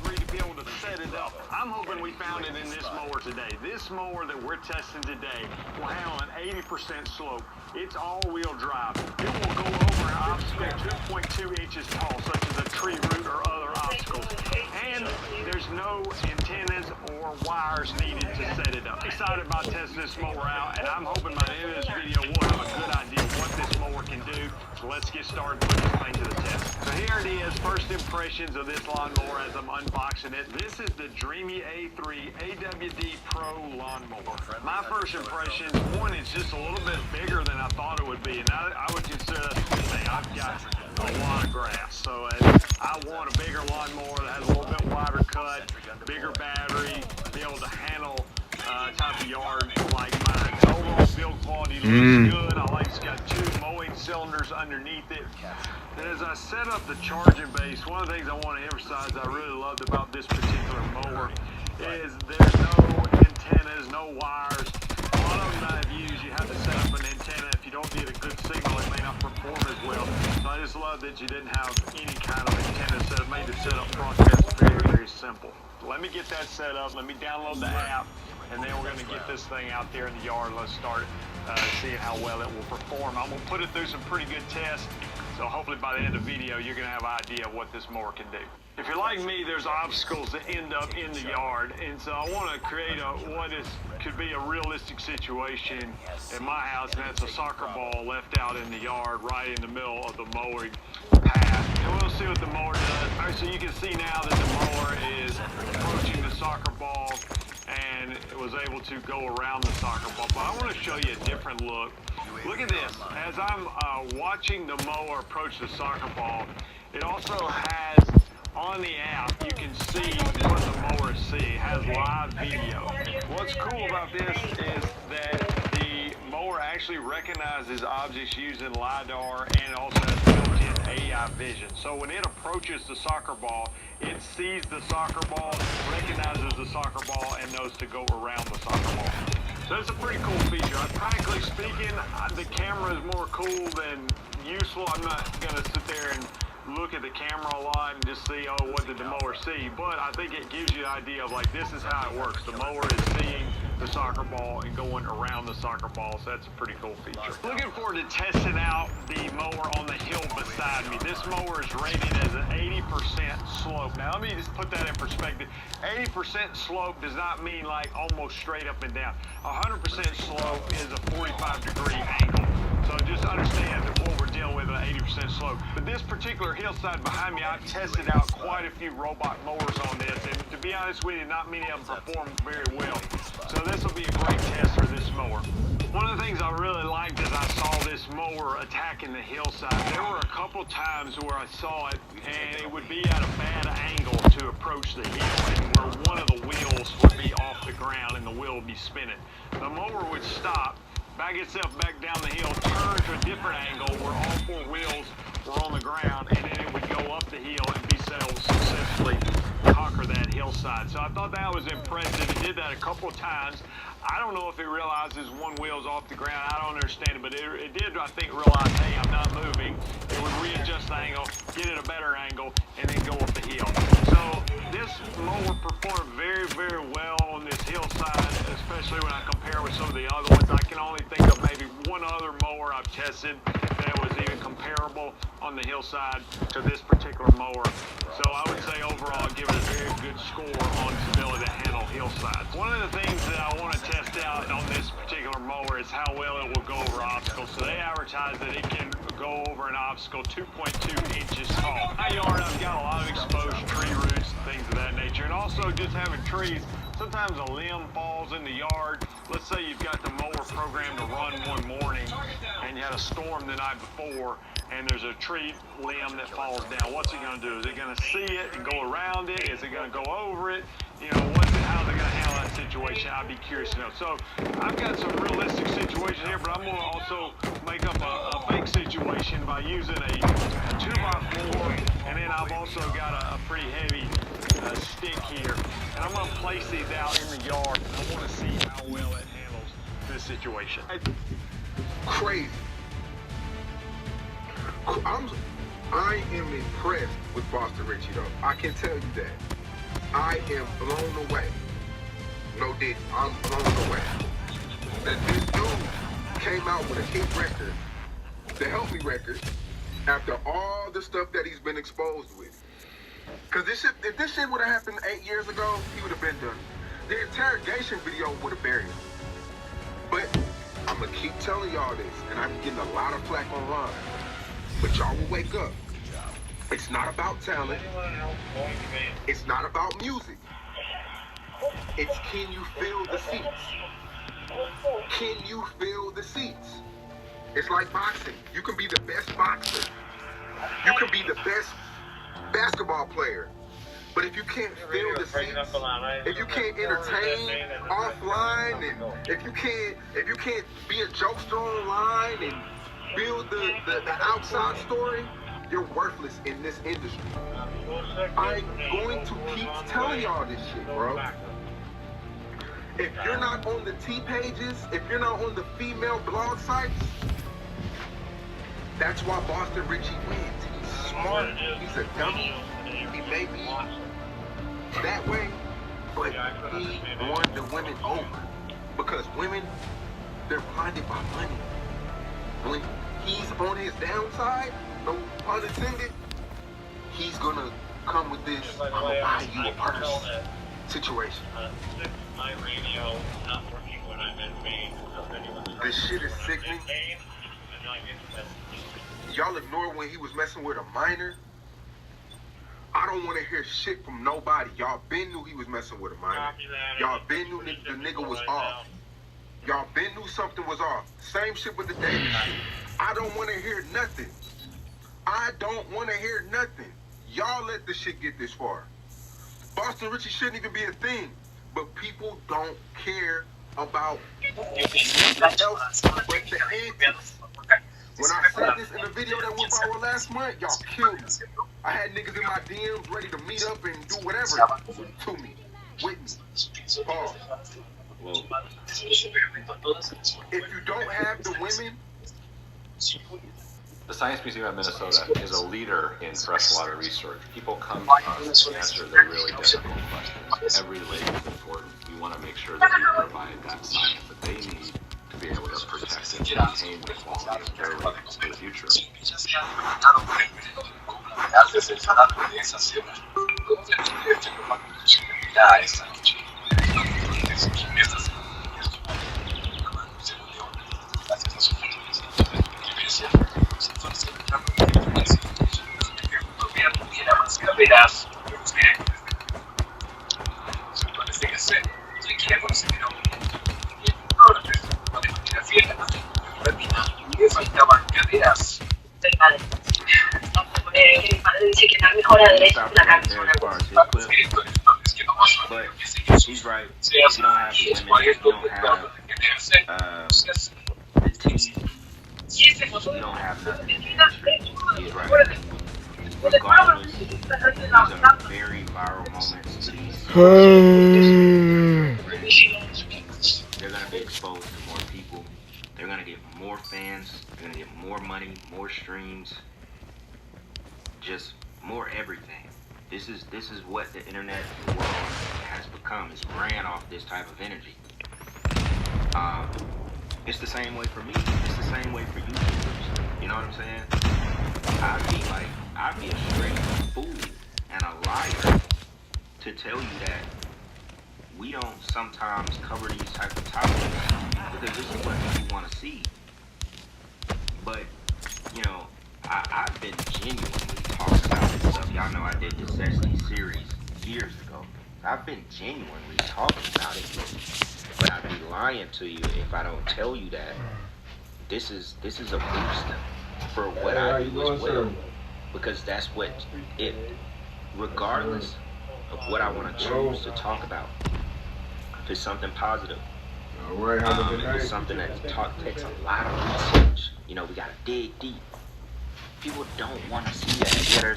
degree to be able to set it up. I'm hoping we found it in this mower today. This mower that we're testing today will handle an 80% slope. It's all-wheel drive. It will go over an obstacle 2.2 inches tall, such as a tree root or other obstacles. And there's no antennas or wires needed to set it up. I'm excited about testing this mower out, and I'm hoping by the end of this video we'll have a good idea of what this mower can do. So let's get started putting this thing to the test. So here it is, first impressions of this lawnmower as I'm unboxing it. This is the Dreamy A3 AWD Pro lawnmower. My first impressions, one, it's just a little bit bigger than I thought it would be, and I would consider that a good thing. I've got a lot of grass, so I want a bigger lawnmower that has a little bit wider cut, bigger battery, be able to handle type of yard like mine. The overall build quality looks good. I like it's got 2 mowing cylinders underneath it. And as I set up the charging base, one of the things I want to emphasize I really loved about this particular mower is there's no antennas, no wires. A lot of them that I've used, you have to set up an antenna. If you don't get a good signal, it may not perform as well. So I just love that you didn't have any kind of antenna set. It made the setup process very, very simple. Let me get that set up. Let me download the app, and then we're going to get this thing out there in the yard. Let's start seeing how well it will perform. I'm going to put it through some pretty good tests. So hopefully by the end of the video, you're going to have an idea of what this mower can do. If you're like me, there's obstacles that end up in the yard, and so I want to create could be a realistic situation in my house, and that's a soccer ball left out in the yard right in the middle of the mowing path. And we'll see what the mower does. All right, so you can see now that the mower is approaching the soccer ball, and it was able to go around the soccer ball. But I want to show you a different look. Look at this. As I'm watching the mower approach the soccer ball, it also has on the app, you can see what the mower is seeing. It has live video. What's cool about this is that the mower actually recognizes objects using LiDAR, and it also has built-in AI vision. So when it approaches the soccer ball, it sees the soccer ball, recognizes the soccer ball, and knows to go around the soccer ball. So it's a pretty cool feature. Practically speaking, the camera is more cool than useful. I'm not going to sit there and look at the camera a lot and just see, oh, what did the mower see? But I think it gives you an idea of, like, this is how it works. The mower is seeing the soccer ball and going around the soccer ball, so that's a pretty cool feature. Looking forward to testing out the mower on the hill beside me. This mower is rated as an 80% slope. Now, let me just put that in perspective. 80% slope does not mean, like, almost straight up and down. 100% slope is a 45-degree angle. So just understand that what we're dealing with, an 80% slope. But this particular hillside behind me, I've tested out quite a few robot mowers on this, and to be honest with you, not many of them perform very well. So this will be a great test for this mower. One of the things I really liked as I saw this mower attacking the hillside, there were a couple times where I saw it and it would be at a bad angle to approach the hill, and where one of the wheels would be off the ground and the wheel would be spinning. The mower would stop, back itself back down the hill, turn to a different angle where all four wheels were on the ground, and then it would go up the hill and be able to successfully conquer that hillside. So I thought that was impressive. It did that a couple of times. I don't know if it realizes one wheel's off the ground. I don't understand it, but it did, I think, realize, hey, I'm not moving. It would readjust the angle, get it a better angle, and then go up the hill. So this mower performed very, very well on this hillside, especially when I compare with some of the other ones. I can only think of maybe one other mower I've tested that was even comparable on the hillside to this particular mower. So I would say overall, I'd give it a very good score on its ability to handle hillsides. One of the things that I want to test out on this particular mower is how well it will go over obstacles. So they advertise that it can go over an obstacle 2.2 inches tall. In my yard, I've got a lot of exposed tree roots and things of that nature. And also just having trees, sometimes a limb falls in the yard. Let's say you've got the mower programmed to run one morning and you had a storm the night before, and there's a tree limb that falls down. What's it going to do? Is it going to see it and go around it? Is it going to go over it? You know, how's it going to handle that situation? I'd be curious to know. So I've got some realistic situations here, but I'm going to also make up a fake situation by using a 2x4, and then I've also got a pretty heavy stick here. And I'm going to place these out in the yard, and I want to see how well it handles this situation. Crazy. I am impressed with Boston Richie, though. I can tell you that. I am blown away. No dig, I'm blown away. That this dude came out with a hit record, the Help Me record, after all the stuff that he's been exposed with. Because if this shit would have happened 8 years ago, he would have been done. The interrogation video would have buried him. But I'm going to keep telling y'all this, and I'm getting a lot of flack online. But y'all will wake up. It's not about talent. It's not about music. It's can you fill the seats? Can you fill the seats? It's like boxing. You can be the best boxer. You can be the best basketball player. But if you can't fill the seats, if you can't entertain offline, and if you can't be a jokester online and build the outside story, you're worthless in this industry. I'm going to keep telling y'all this shit, bro. If you're not on the T pages, if you're not on the female blog sites, that's why Boston Richie wins. He's smart, he's a dummy, he may be that way, but he won the women over. Because women, they're blinded by money. When he's on his downside, no pun intended, he's gonna come with this, I'm gonna buy you a purse situation. My radio not working when I'm in Maine. This shit is sickening. Y'all ignore when he was messing with a minor. I don't want to hear shit from nobody. Y'all been knew he was messing with a minor. Y'all been knew the nigga was off. Y'all been knew something was off. Same shit with the Davis shit. I don't want to hear nothing. I don't want to hear nothing. Y'all let the shit get this far. Boston Richie shouldn't even be a thing. But people don't care about nothing else but the antics. When I said this in the video that went viral last month, y'all killed me. I had niggas in my DMs ready to meet up and do whatever to me, with me. Pause. If you don't have the women, the Science Museum of Minnesota is a leader in freshwater research. People come to us to answer the really difficult questions. Every lake is important. We want to make sure that we provide that science that they need to be able to protect and maintain the quality of their lakes for the future. Parece que se quiere conseguir un But he's right. You don't have the women. You don't have the tea. You don't have nothing in the industry. He's right. Regardless, these are very viral moments to these. They're going to be exposed to more people. They're going to get more fans. They're going to get more money, more streams, just more everything. This is what the internet world has become. It's ran off this type of energy. It's the same way for me. It's the same way for YouTubers. You know what I'm saying? I'd be a straight fool and a liar to tell you that we don't sometimes cover these type of topics because this is what people want to see. But, you know, I've been genuinely talking about this stuff. Y'all know I did the Sesame series years ago. I've been genuinely talking about it. But I'd be lying to you if I don't tell you that this is a boost for what I do as well. Because that's what it, regardless of what I want to choose to talk about, if it's something positive, if it's something that takes a lot of research, you know, we got to dig deep. People don't want to see that. Yeah,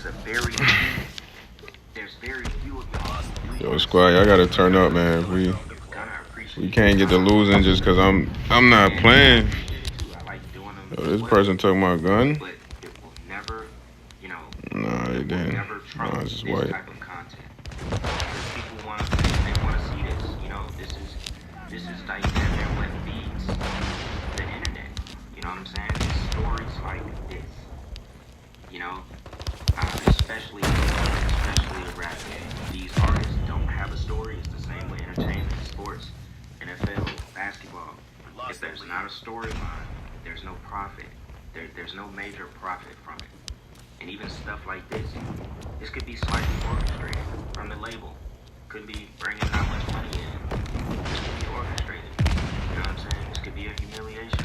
there's very few of y'all. Yo, squad, y'all gotta turn up, man. We can't get to losing just cause I'm not playing. Yo, this person took my gun. Nah, they didn't. Nah, it's just white. People want to see this. You know, this is like what feeds the internet. You know what I'm saying? It's stories like this. You know, especially the rap game. These artists don't have a story. It's the same way entertainment, sports, NFL, basketball. If there's not a storyline, there's no profit. There's no major profit from it. And even stuff like this could be slightly orchestrated from the label. Could be bringing not much money in. This could be orchestrated. You know what I'm saying? This could be a humiliation.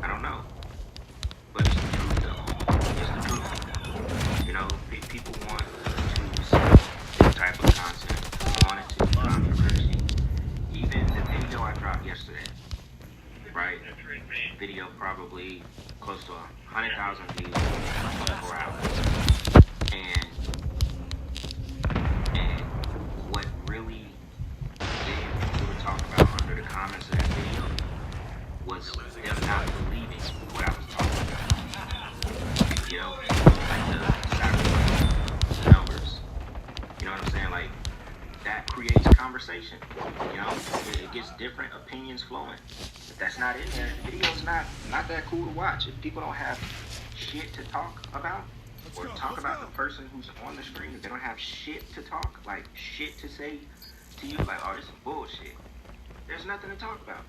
I don't know. But it's the truth, though. It's the truth. You know, people want to see this type of content. They want it to be controversy. Even the video I dropped yesterday, right? Video probably close to 100,000 views in 24 hours. And what really gave people to talk about under the comments of that video was them not believing what I was talking about. You know, like the sacrifice, the numbers. You know what I'm saying? Like, that creates conversation. You know, it gets different opinions flowing. If that's not in there, the video's not that cool to watch. If people don't have shit to talk about, or talk about the person who's on the screen, if they don't have shit to talk, like shit to say to you, like, oh, this is bullshit, there's nothing to talk about.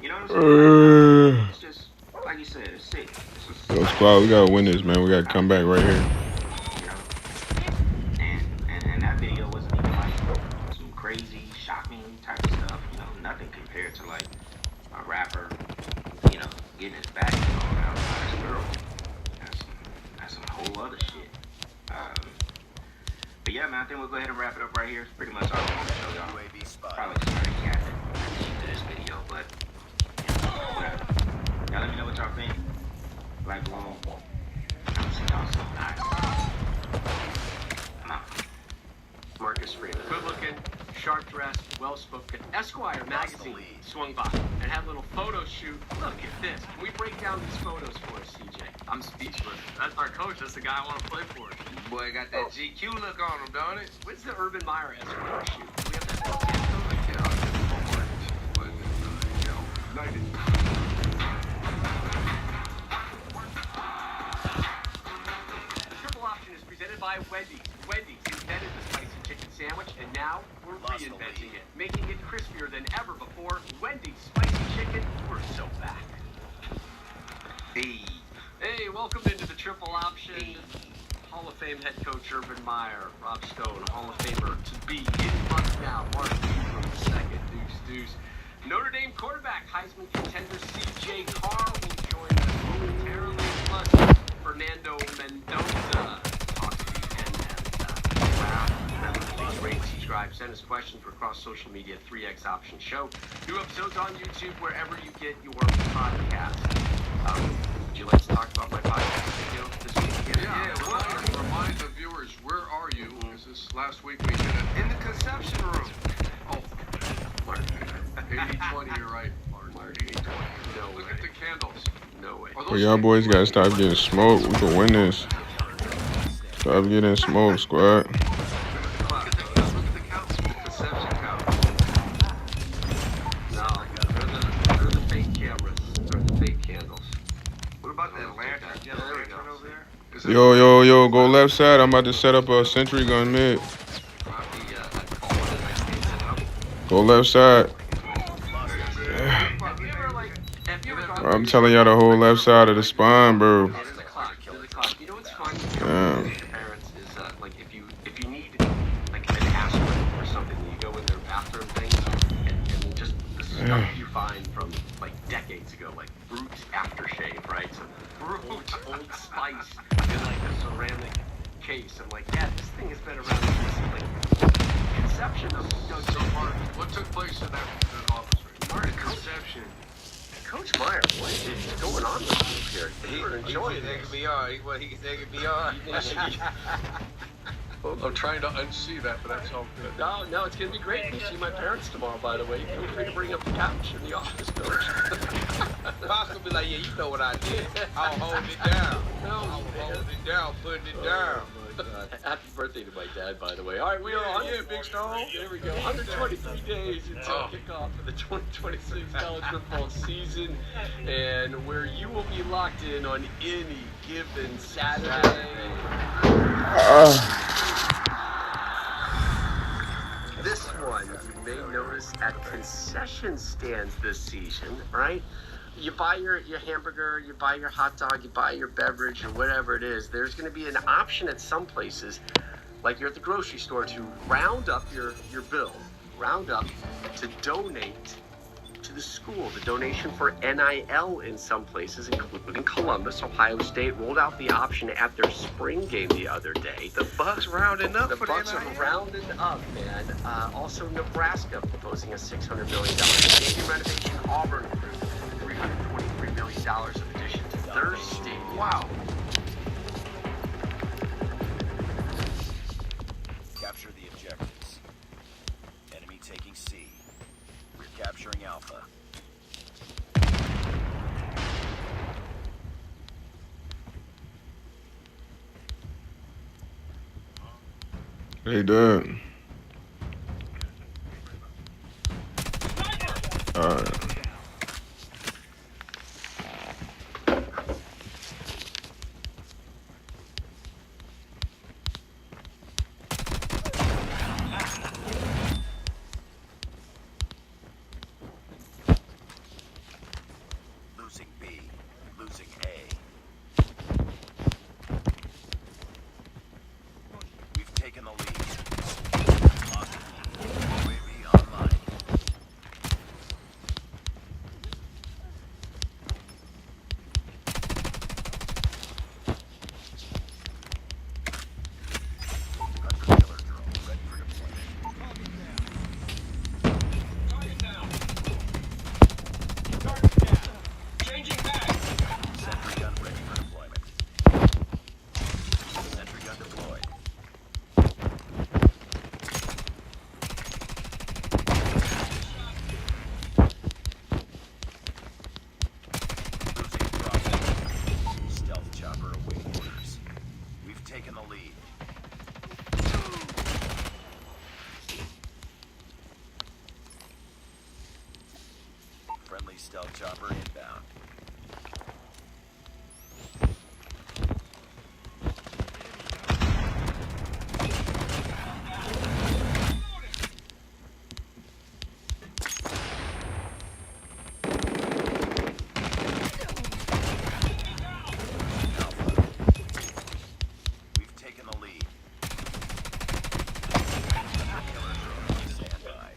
You know what I'm saying? It's just, like you said, it's sick. Yo, squad, we gotta win this, man. We gotta come back right here. You know? And that video wasn't even like some crazy, shocking type of stuff. You know, nothing compared to like a rapper, you know, getting his back thrown out by his girl. That's some whole other shit. But yeah, man, I think we'll go ahead and wrap it up right here. It's pretty much all I want to show y'all. Probably just started capping to this video, but whatever. Y'all let me know what y'all think. Like below. I'll see y'all soon. I'm out. Marcus Freeman. Good looking, sharp dressed, well spoken. Esquire magazine swung by and had a little photo shoot. Look at this. Can we break down these photos for us, CJ? I'm speechless. That's our coach. That's the guy I want to play for. Boy, got that GQ look on him, don't it? What's the Urban Meyer Esquire shoot? Do we have that? Triple Option is presented by Wendy's. Wendy's invented the spicy chicken sandwich, and now we're reinventing it, making it crispier than ever before. Wendy's spicy chicken, we're so back. Hey, welcome into the Triple Option. Hall of Fame head coach Urban Meyer, Rob Stone, Hall of Famer to be in months now. Mark Ingram second, deuce. Notre Dame quarterback, Heisman contender C.J. Carr will join us momentarily. plus Fernando Mendoza. Talk to me and remember to please rate, subscribe, send us questions. We're across social media, 3X Option Show. New episodes on YouTube, wherever you get your podcast. Would you like to talk about my podcast video this week? Remind the viewers, where are you? Because this last week we did it in the conception room. Oh, Mark. 80-20, you're right, Mark. 80-20. No Look way. at the candles. No way. But y'all boys gotta stop getting smoked. We can win this. Stop getting smoked, squad. They're the fake cameras. Or the fake candles. What about that lantern? Yeah, the lantern over there? Yo, go left side. I'm about to set up a sentry gun mid. Go left side. I'm telling y'all the whole left side of the spine, bro. You know what's fun? Damn. Your parents is like if you need like an aspirin or something, you go in their bathroom thing and just the stuff you find from like decades ago, like Fruit aftershave, right? So Fruit Old Spice in like a ceramic case. I'm like, yeah, this thing has been around since like conception of so far. What took place in that office? Part of conception. Coach Meyer, what is going on with you here? You were enjoying They this. could be on. They could be on. I'm trying to unsee that, but that's all good. No, it's going to be great. You see my parents tomorrow, by the way. Feel free to bring up the couch in the office, Coach. Pops will be like, yeah, you know what I did. I'll hold it down. I'll hold it down, putting it down. Happy birthday to my dad, by the way. All right, we are on. Yeah, Big Stone. There we go. 123 days until kickoff of the 2026 college football season, and where you will be locked in on any given Saturday. This one, you may notice at concession stands this season, right? You buy your hamburger, you buy your hot dog, you buy your beverage, or whatever it is. There's going to be an option at some places, like you're at the grocery store, to round up your bill, round up to donate to the school. The donation for NIL in some places, including Columbus, Ohio State, rolled out the option at their spring game the other day. The Bucks rounding up. The Bucks are rounding up, man. Also, Nebraska proposing a $600 million stadium renovation. Auburn approved $323 million of addition to their stadium. Wow. Capture the objectives. Enemy taking C. We're capturing Alpha. They done. Alright. Losing B. Losing A. We've taken the lead. Lost B. UAV online. Hunter-killer drone ready for deployment. Sentry gun ready for deployment. Sentry gun deployed. Losing Bravo. Stealth chopper awaiting orders. We've taken the lead. Friendly stealth chopper inbound. Alpha. We've taken the lead. Killer drone on standby.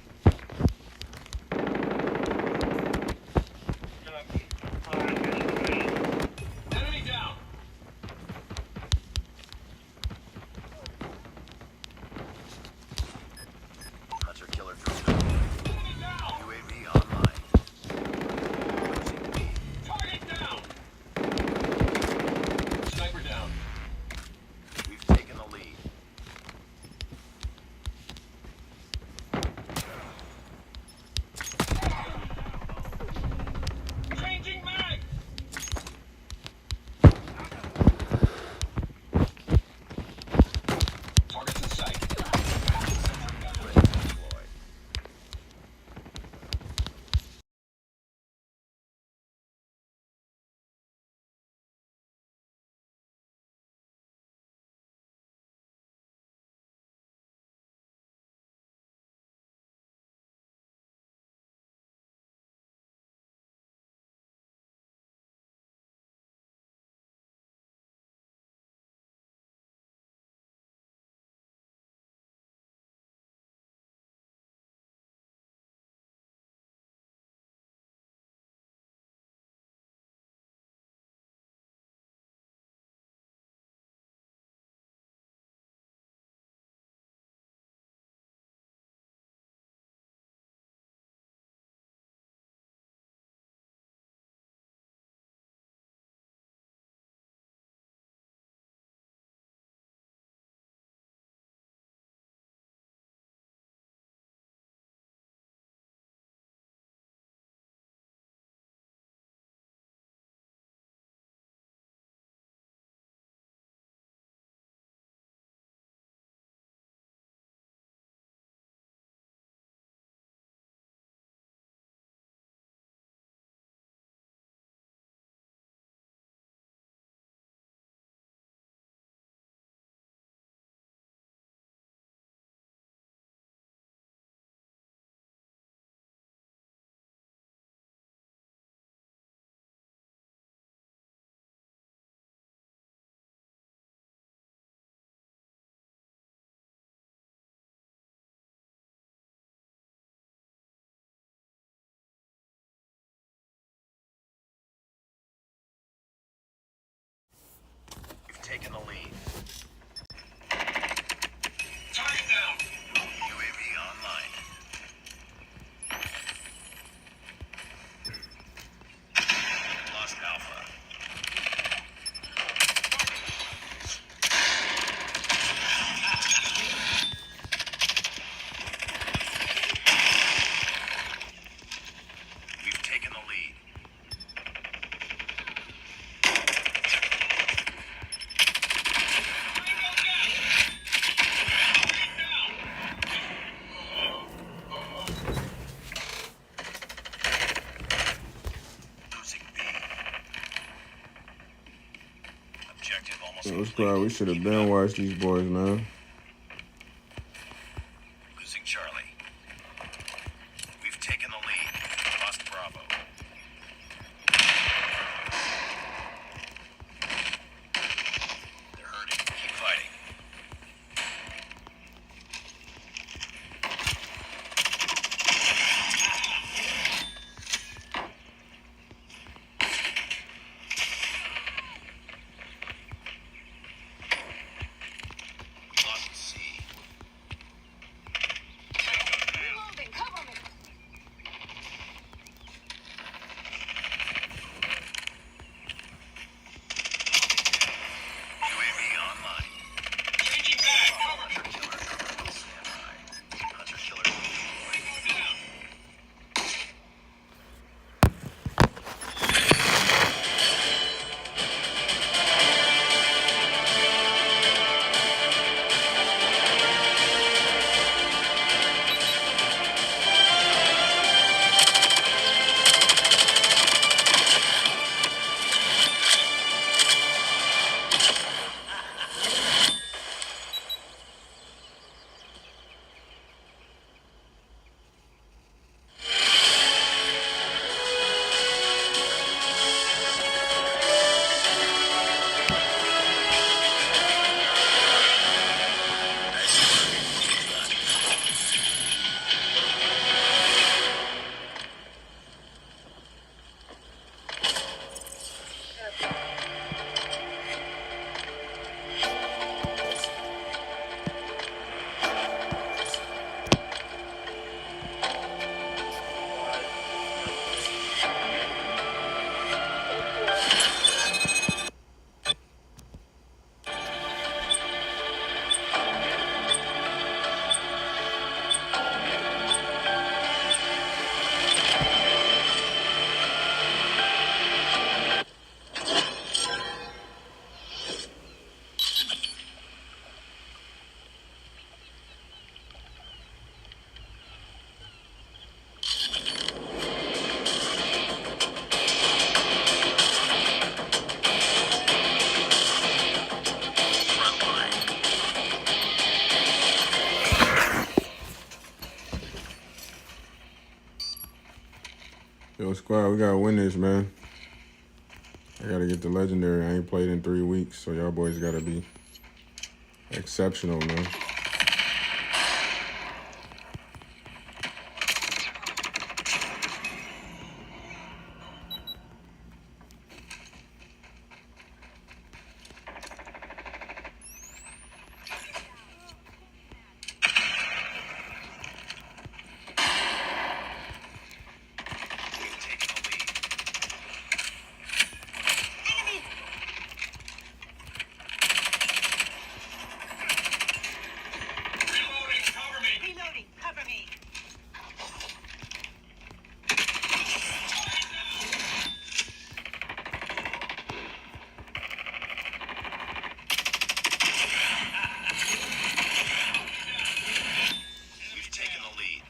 Yo, squad, we should have been watched these boys, man. Losing Charlie. We've taken the lead. Lost Bravo. They're hurting. Keep fighting. Lost C. UAV online. Changing back. Hunter killer drone will stand by. Hunter killer deployed. Yo, squad, we gotta win this, man. I gotta get the legendary. I ain't played in 3 weeks, so y'all boys gotta be exceptional, man. We've taken the lead.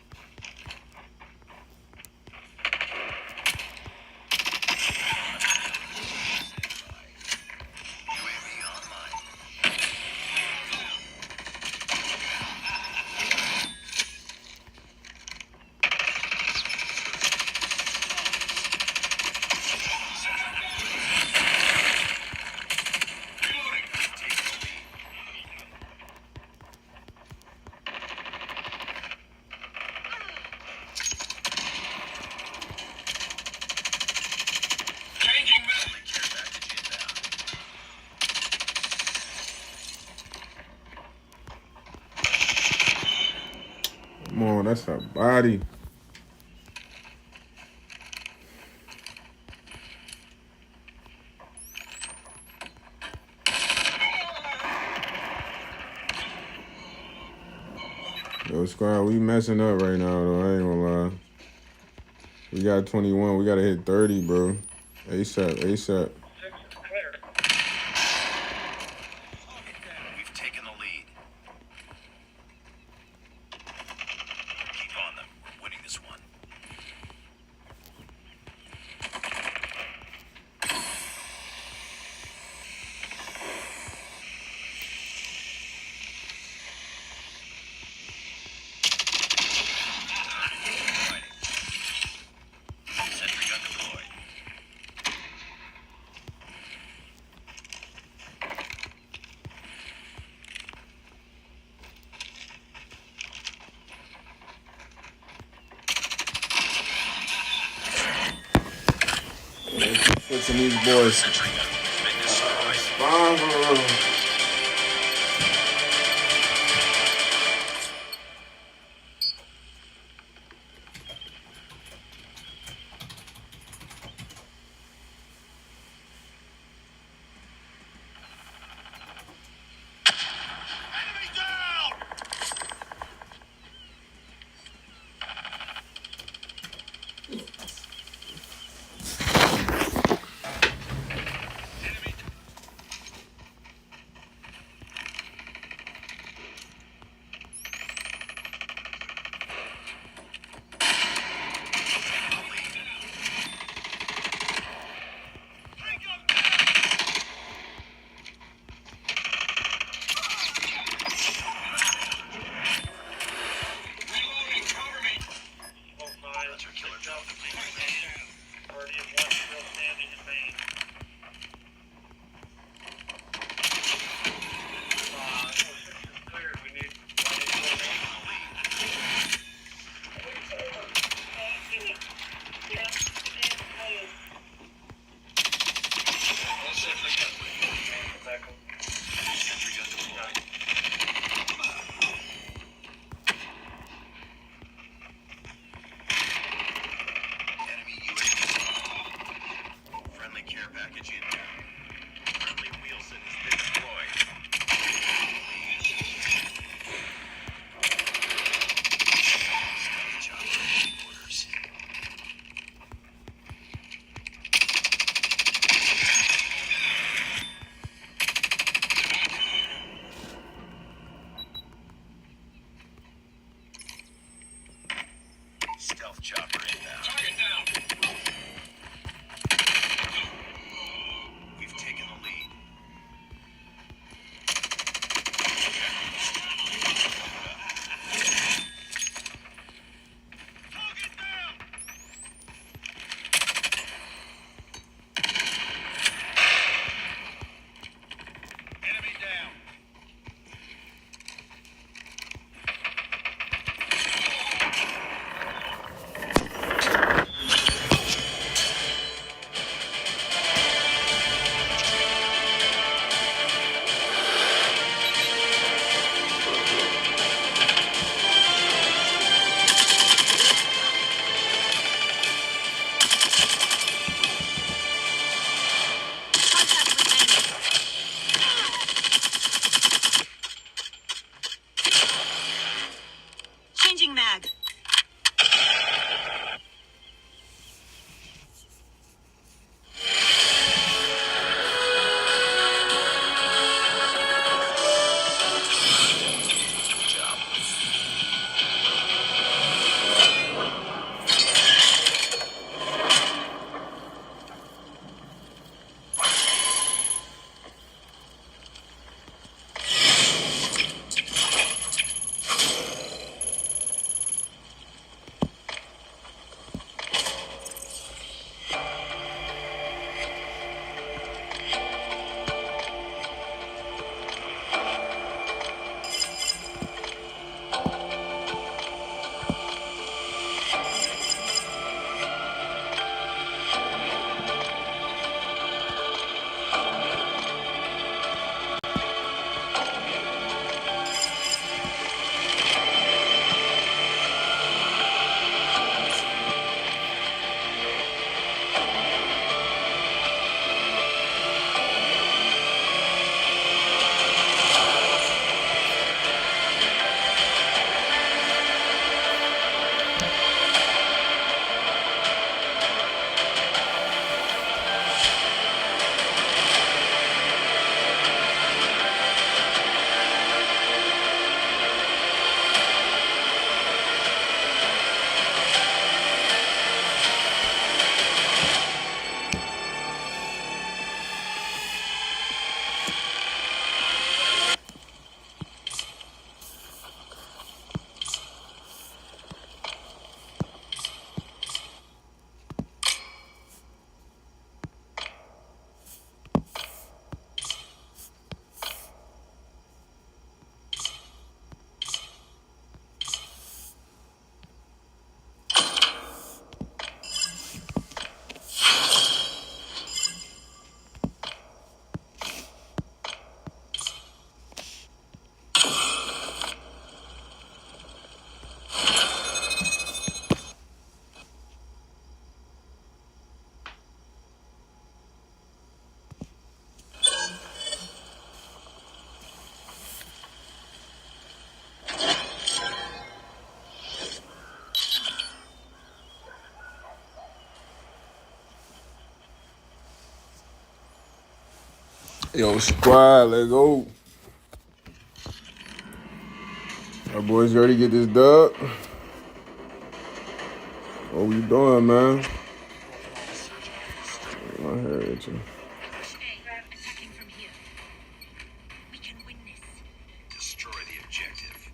UAV online. Reloading. Taking the lead. Changing metal. Care package inbound. Come on, that's a body. Yo, squad, we messing up right now, though. I ain't gonna lie. We got 21. We gotta hit 30, bro. ASAP, ASAP. We've taken the lead. Keep on them. We're winning this one. Switching these boys. Yo, squad, let's go. Our boys ready to get this dub? What we doing, man? My hair itching. Destroy the objective.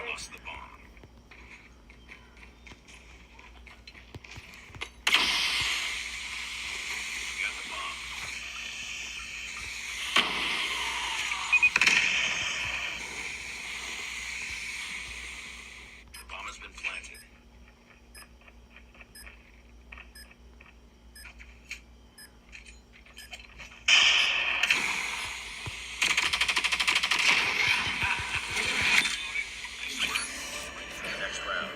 Lost the bomb. Got the bomb. Bomb has been planted. Next round.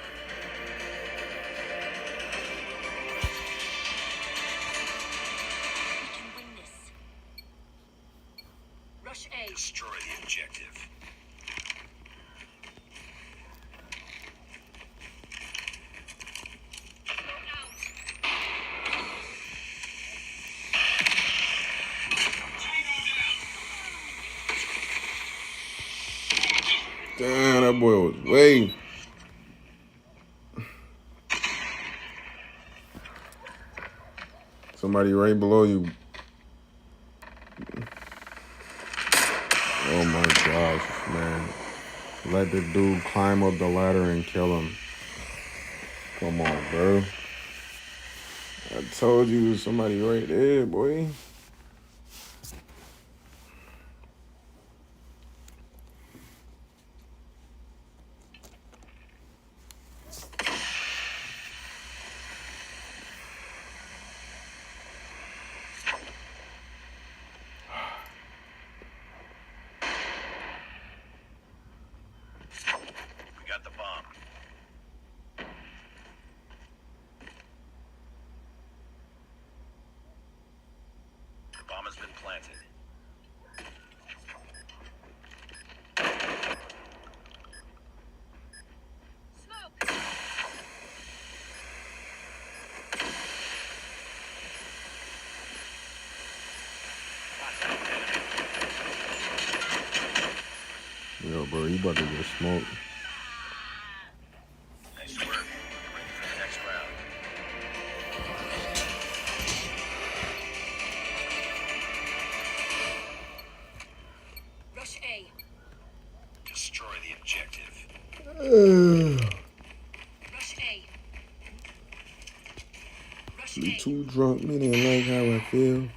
We can win this. Rush A. Destroy the objective. Damn, that boy was way. Somebody right below you. Oh my gosh, man. Let the dude climb up the ladder and kill him. Come on, bro. I told you somebody right there, boy. We got the bomb. The bomb has been planted. Yo, bro, you about to get smoked. Nice work. Ready for the next round. Rush A. Destroy the objective. Rush A. Rush Be A. too drunk, me didn't like how I feel.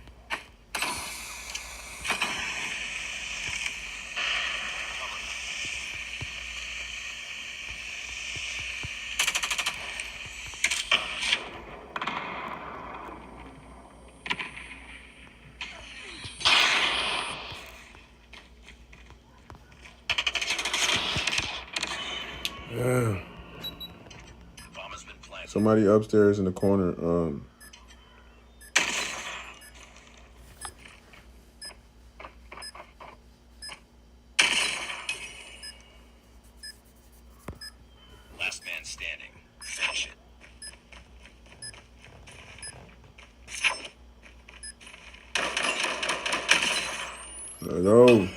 Yeah. Bomb has been planted. Somebody upstairs in the corner. Last man standing. Finish it. Let's go.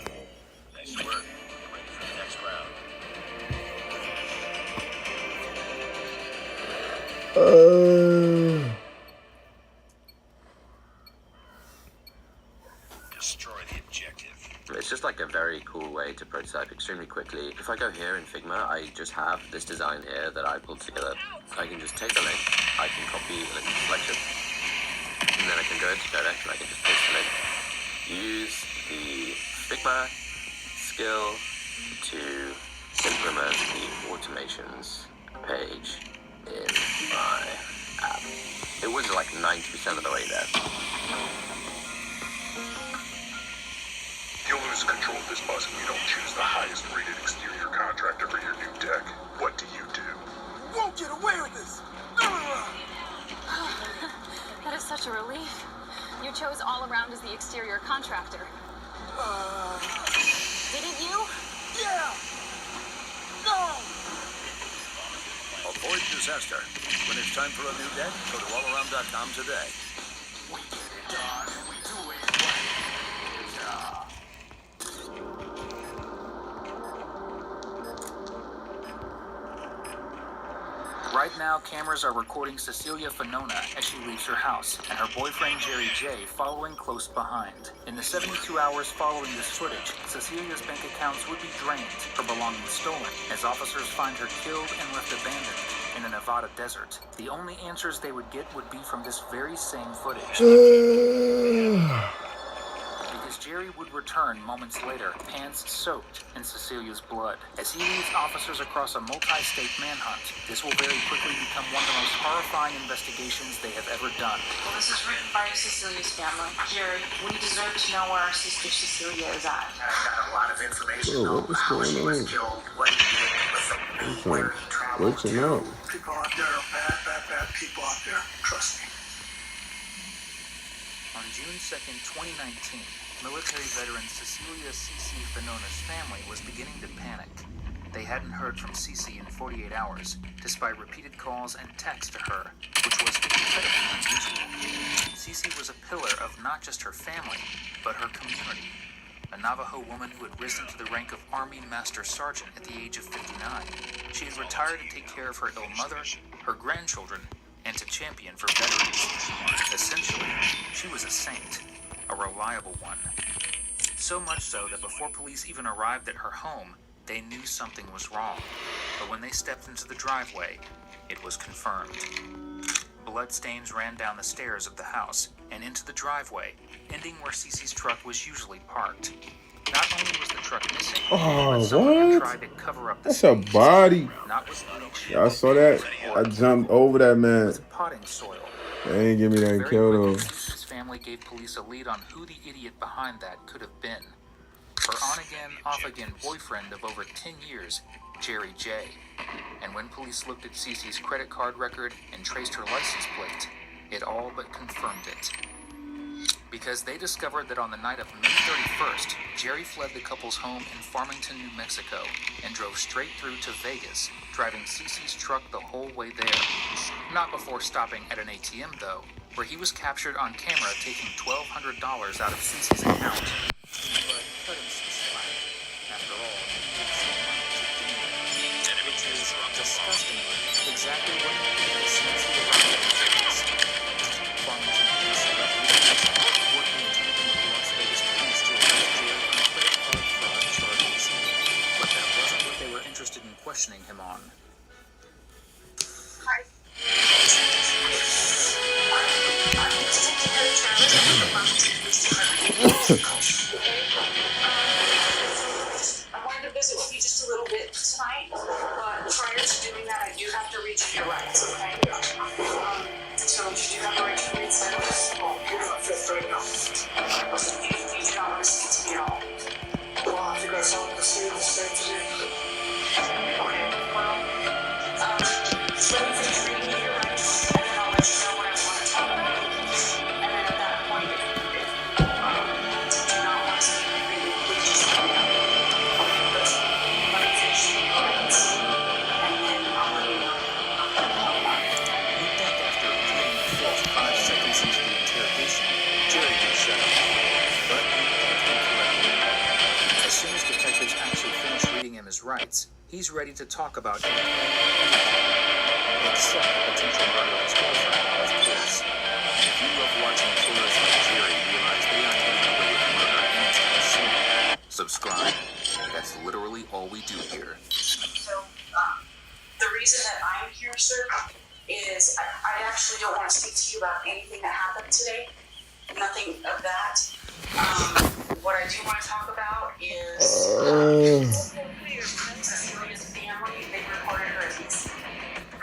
Nice work. Ready for the next round. Destroy the objective. It's just like a very cool way to prototype extremely quickly. If I go here in Figma, I just have this design here that I pulled together. I can just take the link, I can copy a link selection, and then I can go into Codex and I can just paste the link. Use the Figma skill to implement the automations page in my app. It was like 90% of the way there. You'll lose control of this bus if you don't choose the highest rated exterior contractor for your new deck. What do? Won't get away with this! such a relief. You chose All Around as the exterior contractor. Didn't you? Yeah! No! Avoid disaster. When it's time for a new deck, go to allaround.com today. We get it done and we do it right. Yeah. Right now, cameras are recording Cecilia Finona as she leaves her house, and her boyfriend Jerry J following close behind. In the 72 hours following this footage, Cecilia's bank accounts would be drained, her belongings stolen, as officers find her killed and left abandoned in a Nevada desert. The only answers they would get would be from this very same footage. Because Jerry would return moments later, pants soaked in Cecilia's blood. As he leads officers across a multi-state manhunt, this will very quickly become one of the most horrifying investigations they have ever done. Well, this is written by Cecilia's family. Jerry, we deserve to know where our sister Cecilia is at. I got a lot of information on how she was killed, what he did with them, where he traveled to. People out there are bad people out there. Trust me. On June 2nd, 2019, military veteran Cecilia C.C. Finona's family was beginning to panic. They hadn't heard from C.C. in 48 hours, despite repeated calls and texts to her, which was incredibly unusual. C.C. was a pillar of not just her family, but her community. A Navajo woman who had risen to the rank of Army Master Sergeant at the age of 59. She had retired to take care of her ill mother, her grandchildren, and to champion for veterans. Essentially, she was a saint, a reliable one. So much so that before police even arrived at her home, they knew something was wrong. But when they stepped into the driveway, it was confirmed. Bloodstains ran down the stairs of the house and into the driveway, ending where Cece's truck was usually parked. Not only was the truck missing, but someone had tried to cover up the That's a body. not with bleach, I saw that. I jumped over that man. potting soil. They ain't give me that kill though. Cece's family gave police a lead on who the idiot behind that could have been. Her on-again, off-again boyfriend of over 10 years, Jerry J. And when police looked at Cece's credit card record and traced her license plate, it all but confirmed it. Because they discovered that on the night of May 31st, Jerry fled the couple's home in Farmington, New Mexico, and drove straight through to Vegas, driving Cece's truck the whole way there. Not before stopping at an ATM, though, where he was captured on camera taking $1,200 out of Cece's account. But cutting Cece slack. After all, which is disgustingly exactly what happened as soon as he arrived in Vegas. Farmington police set up working in tandem with the Las Vegas police to arrest Jerry on credit card fraud charges. But that wasn't what they were interested in questioning him on. I wanted to visit with you just a little bit tonight, but prior to doing that, I do have to read your rights, okay? So you do have the right to read sentence? Oh, you're not fit right now. You do not want to speak to me at all. Well, I think I saw the same today. Okay, well, let me finish reading you your rights, and then I'll let you know what I want to talk about. And then at that point, if you do not want to speak to me, please just let me know. Okay, but let me finish your rights, and then I'll let you know. You'd think after repeating the filth 5 seconds into the interrogation, Jerry would shut up. But he thought incorrectly. As soon as detectives actually finish reading him his rights, he's ready to talk about anything, except the potential murder of his girlfriend, of course. If you love watching killers like Jerry realize they aren't getting away with murder anytime soon, subscribe. That's literally all we do here. So, the reason that I'm here, sir, is I actually don't want to speak to you about anything that happened today. Nothing of that. What I do want to talk about is Cecilia's family. They reported her as missing.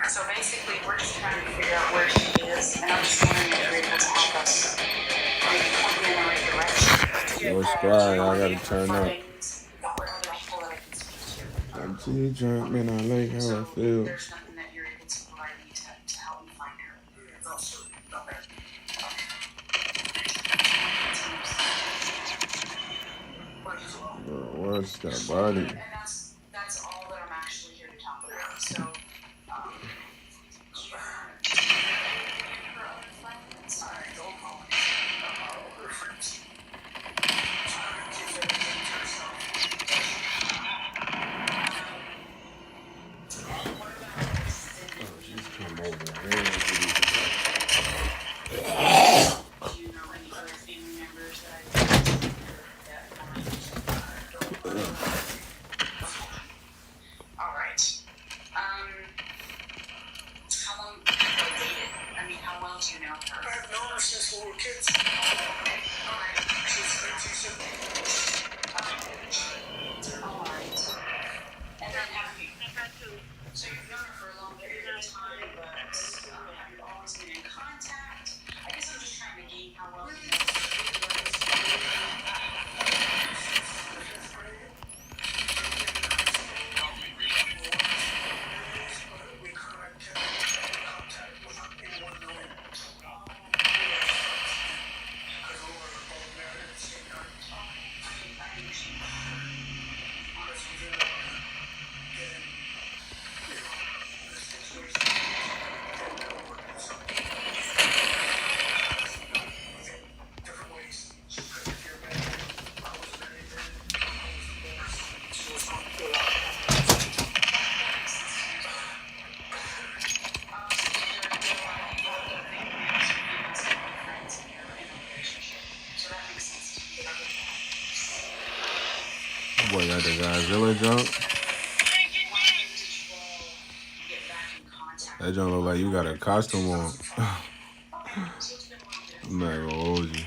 So basically, we're just trying to figure out where she is, and I'm just wondering if you're able to help us maybe point me in the right direction. Yo, Sky, I gotta turn up. Or other people that I can speak to. I'm too drunk, man. I like how I feel. There's nothing that you're able to provide me to help me find her. No, sir. Not bad. Okay. Touch that body. And that's all that I'm actually here to talk about. So, do you have other friends? I don't know anything about other friends. Keep everything to yourself. And what about extended Come over here. Do you know any other family members that I didn't Alright. How long have you dated? I mean, how well do you know her? I've known her since we were kids. Alright. She's 13. Alright. And then so you've known her for a long period of time, but have you always been in contact? I guess I'm just trying to gauge how well you know her. Boy, got the Godzilla jump. That jump look like you got a costume on. I'm not gonna hold you.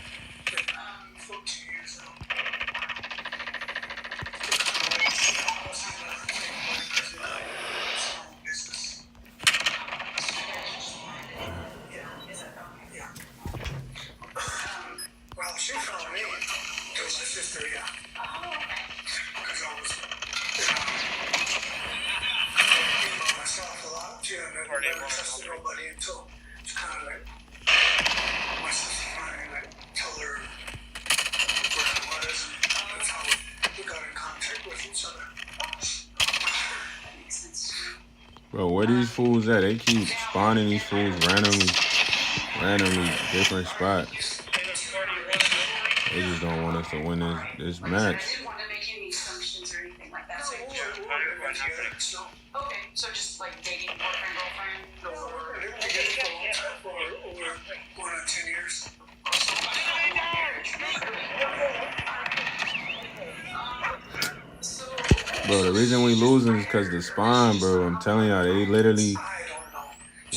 Well, she found me. It was my sister, yeah. Oh, okay. Because I was being by myself a lot. She never trusted nobody until it's kind of like my sister finally like told her where I was, and that's how we got in contact with each other. That makes sense. Bro, where these fools at? They keep spawning these fools randomly different spots. They just don't want us to win this match. I didn't want to make any assumptions or anything like that. So okay, so just like dating boyfriend, girlfriend, or over going on 10 years. Bro, the reason we losing is because the spawn, bro. I'm telling y'all, they literally,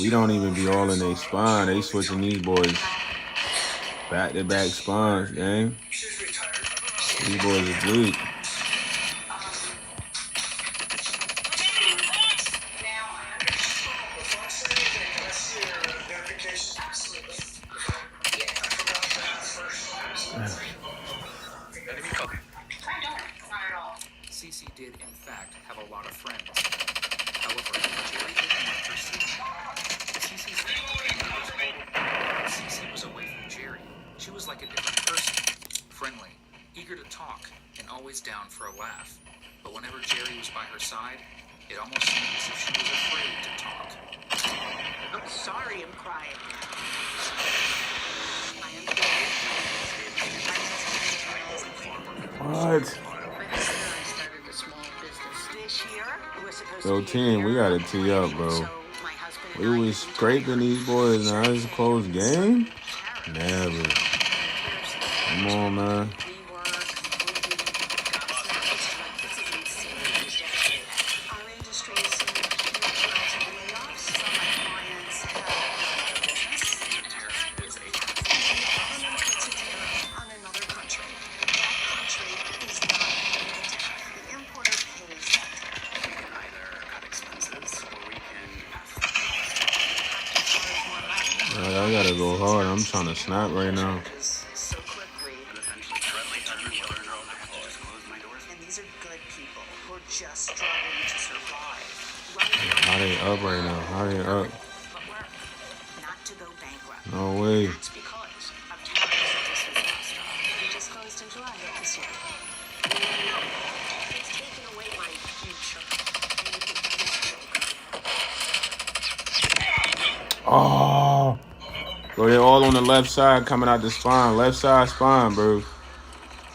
we don't even be all in their spawn. They switching these boys back-to-back spawns, gang. These boys are bleak. CC did, in fact, have a lot of friends. However, Jerry didn't want her seeing CC's family was old. CC was away from Jerry. She was like a different person. Friendly, eager to talk, and always down for a laugh. But whenever Jerry was by her side, it almost seemed as if she was afraid to talk. I'm sorry I'm crying. What? Yo, team, we gotta tee up, bro. We was scraping these boys, now it's a close game? Never. Come on, man. I gotta go hard. I'm trying to snap right now. And these are good people who are just struggling to survive. How they up right now? How they up? Not to go bankrupt. No way. That's because of tariffs. This was last we just closed in July of this year. Oh. Bro, they're all on the left side coming out the spine. Left side spine, bro.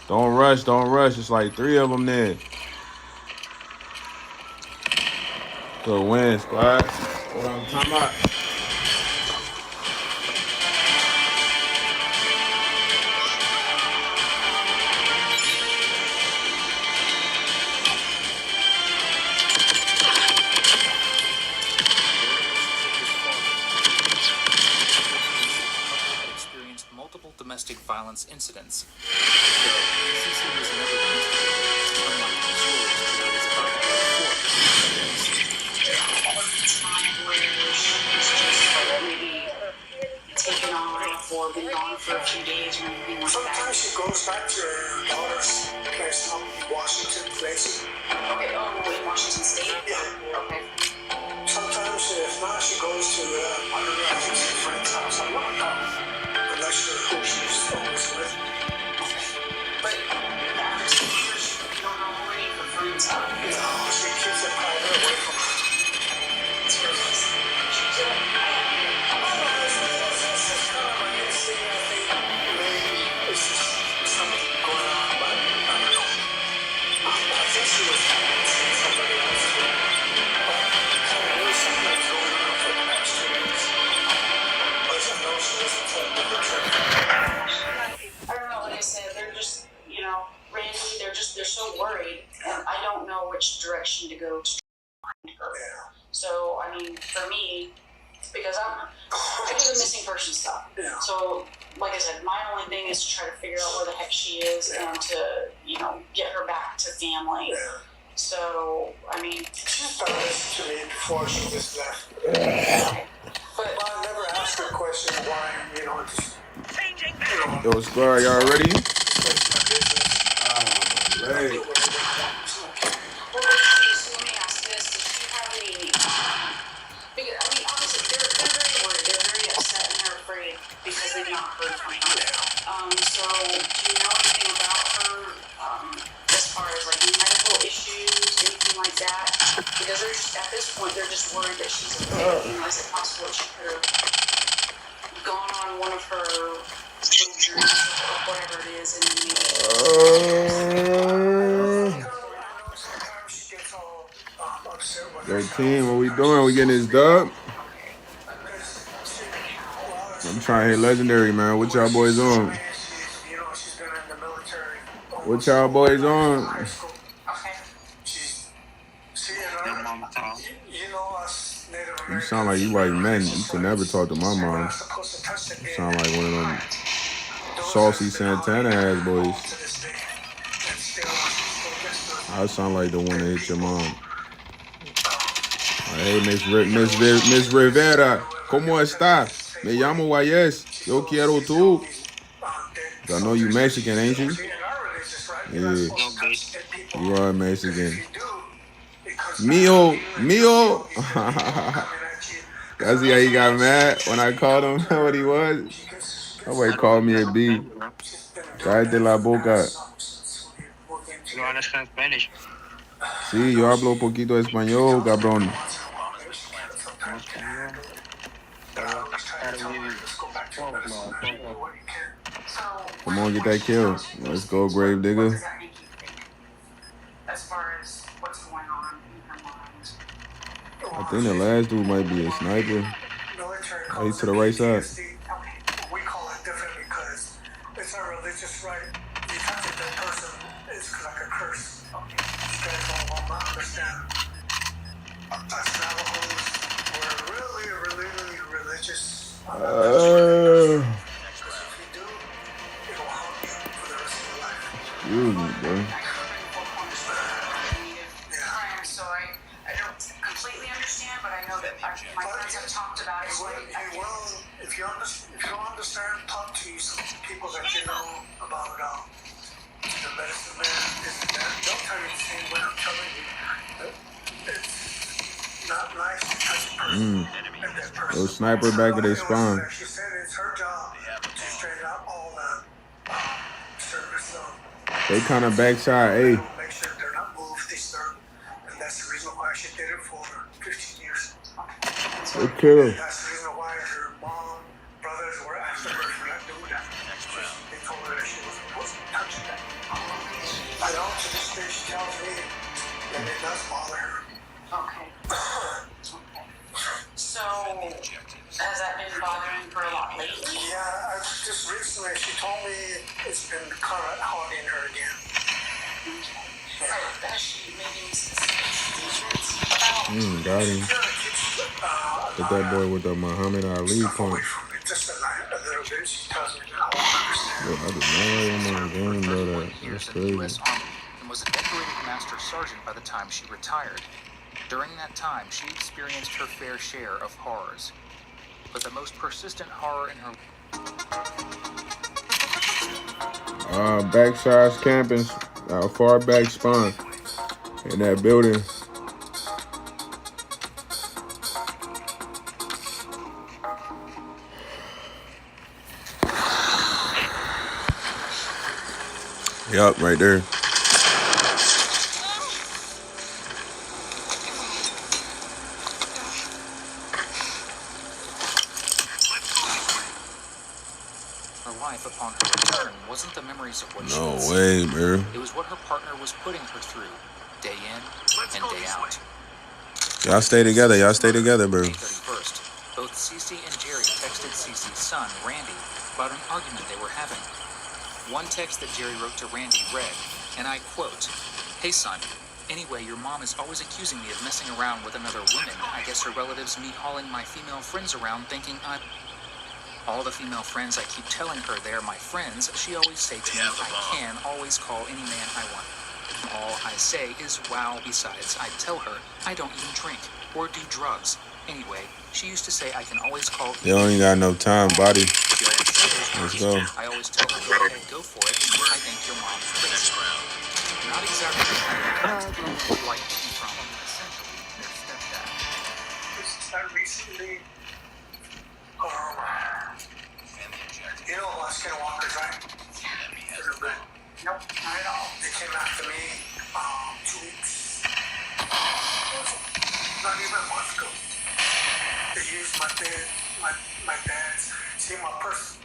Don't rush, don't rush. It's like 3 of them there. Good win, squad. What I'm talking about. Experienced multiple domestic violence incidents. So, CC was never considered, unlike Missouri's theories about Time where she's just like maybe taken off or been gone for a few days or anything like that. Sometimes she goes back to her daughter's place in Washington place. Okay, in Washington State? Yeah. Okay. Sometimes, if not, she goes to, I don't know, I think it's a friend's house. I'm not not sure who she's always with. But after 10 years, you don't know who any of her friends are. No, she keeps it private away from her. It's her place. She's a... It's kind of an instinct, I think. Maybe it's just something going on, but I don't know. I think she was seeing somebody else. But there was something going on for the past 2 weeks. But I know she wasn't told the truth. I don't know, like I said, they're just, you know, Randy, they're so worried, and I don't know which direction to go to find her. Yeah. So, I mean, for me, because I do the missing person stuff. Yeah. So, like I said, my only thing is to try to figure out where the heck she is and to, you know, get her back to family. Yeah. So, I mean... She started listening to me before she just left. But I never asked her a question why, you know, just... Yo, squad, y'all ready? Well, let me ask this. Did she have any... because, I mean, obviously, they're very worried. They're very upset and they're afraid because they've not heard from her. So, do you know anything about her as far as, like, medical issues, anything like that? Because they're just, at this point, they're just worried that she's afraid. You know, is it possible that she could have gone on one of her little journeys or whatever it is and Yo, team, what we doing? We getting this dub? I'm trying to hit legendary, man. What y'all boys on? What y'all boys on? You sound like you like men. You can never talk to my mom. You sound like one of them saucy Santana ass boys. I sound like the one that hit your mom. Hey, Miss Rivera, ¿cómo está? Me llamo Guayes. Yo quiero tú. I know you Mexican, ain't you? Yeah. You are Mexican. Mio. That's how he got mad when I called him what he was. Somebody called me a B. Cállate la boca. You understand Spanish? Sí, yo hablo un poquito español, cabrón. Come on, get that kill. Let's go, Grave Digger. as far as what's going on in her mind. I think the last dude might be a sniper. Oh, he's to the right side. We call it differently because it's a religious right. You touch a dead person, it's like a curse. You guys all will not understand. Us Navajos, we're really religious. Because if you do, it will haunt you for the rest of your life. Excuse me, bro. So I don't completely understand, but I know that my friends have talked about it. If you don't understand, talk to some people that you know about the medicine man, this and that. They'll tell you the same way I'm telling you. It's not nice to touch a person. Those sniper back of their spawn. She said it's her job to straighten out all the service. They kind of backside, hey. Make sure they're not moved, disturbed. And that's the reason why she did it for 15 years. Okay. That's the reason why her told me it's been kind of haunting her again. So has she made any statements about Got him. Hit that boy with the Muhammad Ali punch. just a little bit? She tells me that I won't understand. Yo, I did not like him on the game, bro. That's years in the crazy. U.S. Army and was a decorated master sergeant by the time she retired. During that time, she experienced her fair share of horrors. But the most persistent horror in her Backside's camping, far back spawn in that building. Yup, right there. life upon her return wasn't the memories of what she No had way, seen. bro. It was what her partner was putting her through, day in and day out. Y'all stay together. Y'all stay together, bro. May 31st, both Cece and Jerry texted Cece's son, Randy, about an argument they were having. One text that Jerry wrote to Randy read, and I quote, "Hey son, anyway, your mom is always accusing me of messing around with another woman. I guess her relatives me hauling my female friends around thinking I'm... All the female friends I keep telling her they're my friends, she always say to me, I can always call any man I want. All I say is wow. Besides, I tell her I don't even drink or do drugs. Anyway, she used to say I can always call... They only got no time, buddy. Let's go. I always tell her, go ahead, go for it. I think your mom's crazy. Not exactly the kind of like from essentially their stepdad. Recently, you know about skinwalkers, right? Nope, not at all. They came after me 2 weeks. Not even a month ago. They used my bed, my dad's. See, my purse.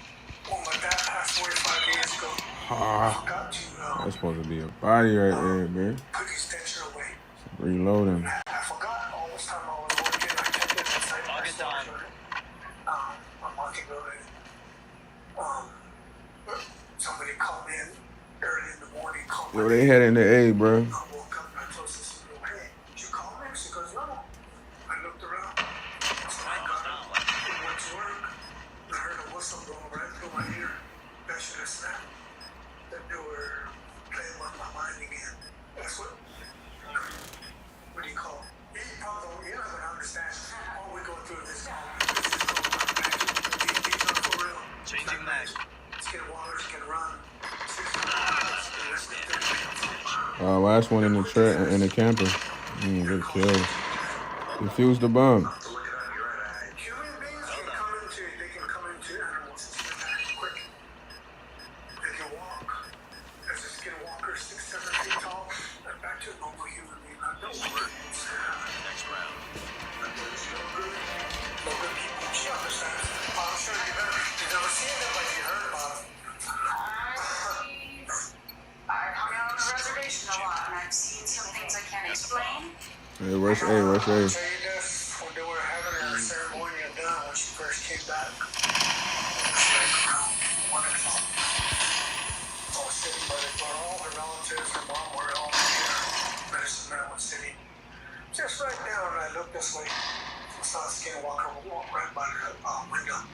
When my dad passed away 5 years ago, I forgot to That's supposed to be a body right there, man. put his denture away. Reloading. I forgot all this time I was working. I kept it inside my storage. My market building. Somebody called me in early in the morning. Yo, they heading to A, bro. I woke up and I told Sister, hey, did you call me? She goes, no. I looked around. So I got up, went to work. I heard a whistle going right through my ear. That should have snapped. That they were playing with my mind again. That's what do you call it? You probably you're not going to understand all we're going through this. This is called magic. These are for real. Changing magic. Skinwalkers can run. Last one in the in the camper. Good kill. Defuse the bomb. Human beings can come into animals quick. They can walk as a skinwalker, 6-7 feet tall, and back to a normal human being. I don't work. Next round. She understands. I'm sure you've never seen them, but you heard about them. I've hung out on the reservation a lot, and I've seen some things I can't explain. Hey, rush A, rush A. I'll tell you this, when they were having her ceremony and done, when she first came back, it was like around 1 o'clock. I was sitting by the door, all her relatives, her mom were all here, Medicine Man was sitting just right there, and I looked this way. I saw a skinwalker walk right by the window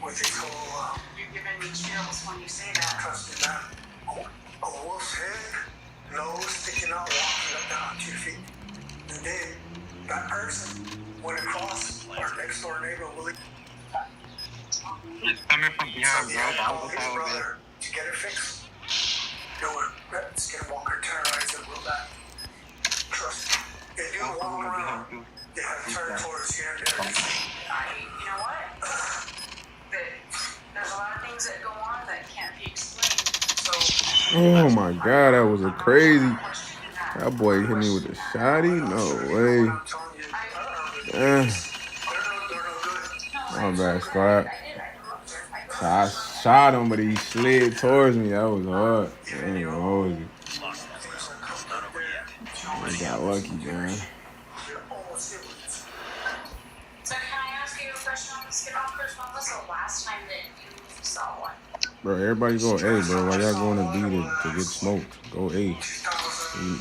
with his whole, You're giving me chills when you say that. trust me, man, a wolf's head, nose sticking out, walking up down 2 feet. And then that person went across our next door neighbor, Willie. It's coming from behind, bro. Called his brother to get it fixed. They were skinwalker terrorized them real bad. Trust me. They do walk around. They have territories here and there. You know what? There's a lot of things that go on that can't be explained. So, Oh my god, that was a crazy. That boy hit me with a shotty? No way. My bad, Scott. I shot him, but he slid towards me. That was hard. I ain't gonna hold you. I got lucky, man. can I ask you a question on the skinwalkers? When was the last time that you saw one? Bro, everybody go A, bro. Why y'all going to B to get smoked? Go A.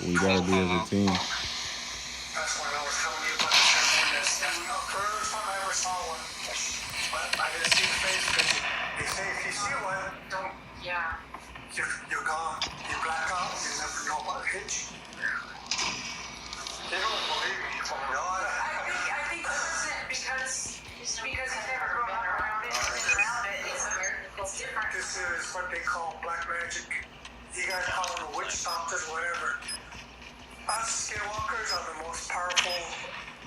We gotta be as a team. That's when I was telling you about the ceremony. That's the first time I ever saw one. But I didn't see the face because they say if you see one, don't. Yeah. You're gone. You black out. You never know what hit you. They don't believe me. I think because he's never grown up around it. It's different. This is what they call black magic. You guys call them witch doctors, whatever. Us skinwalkers are the most powerful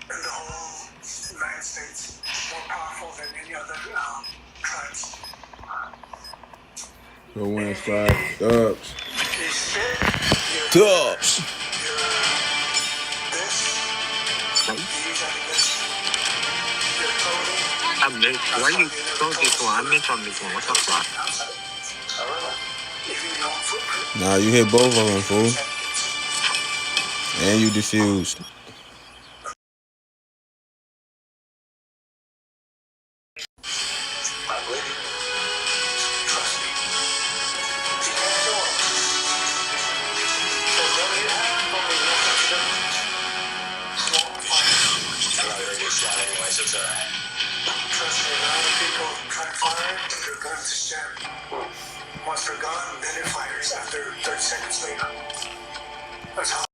in the whole United States. More powerful than any other tribes. Go win 5 dubs. Dubs. Why you don't this one? I make on this one. What the fuck? Nah, you hit both of them, fool. And you diffused. Trust me, a lot of people try to fire it, but their guns is jammed. Once they're gone, then it fires after 30 seconds later. That's how.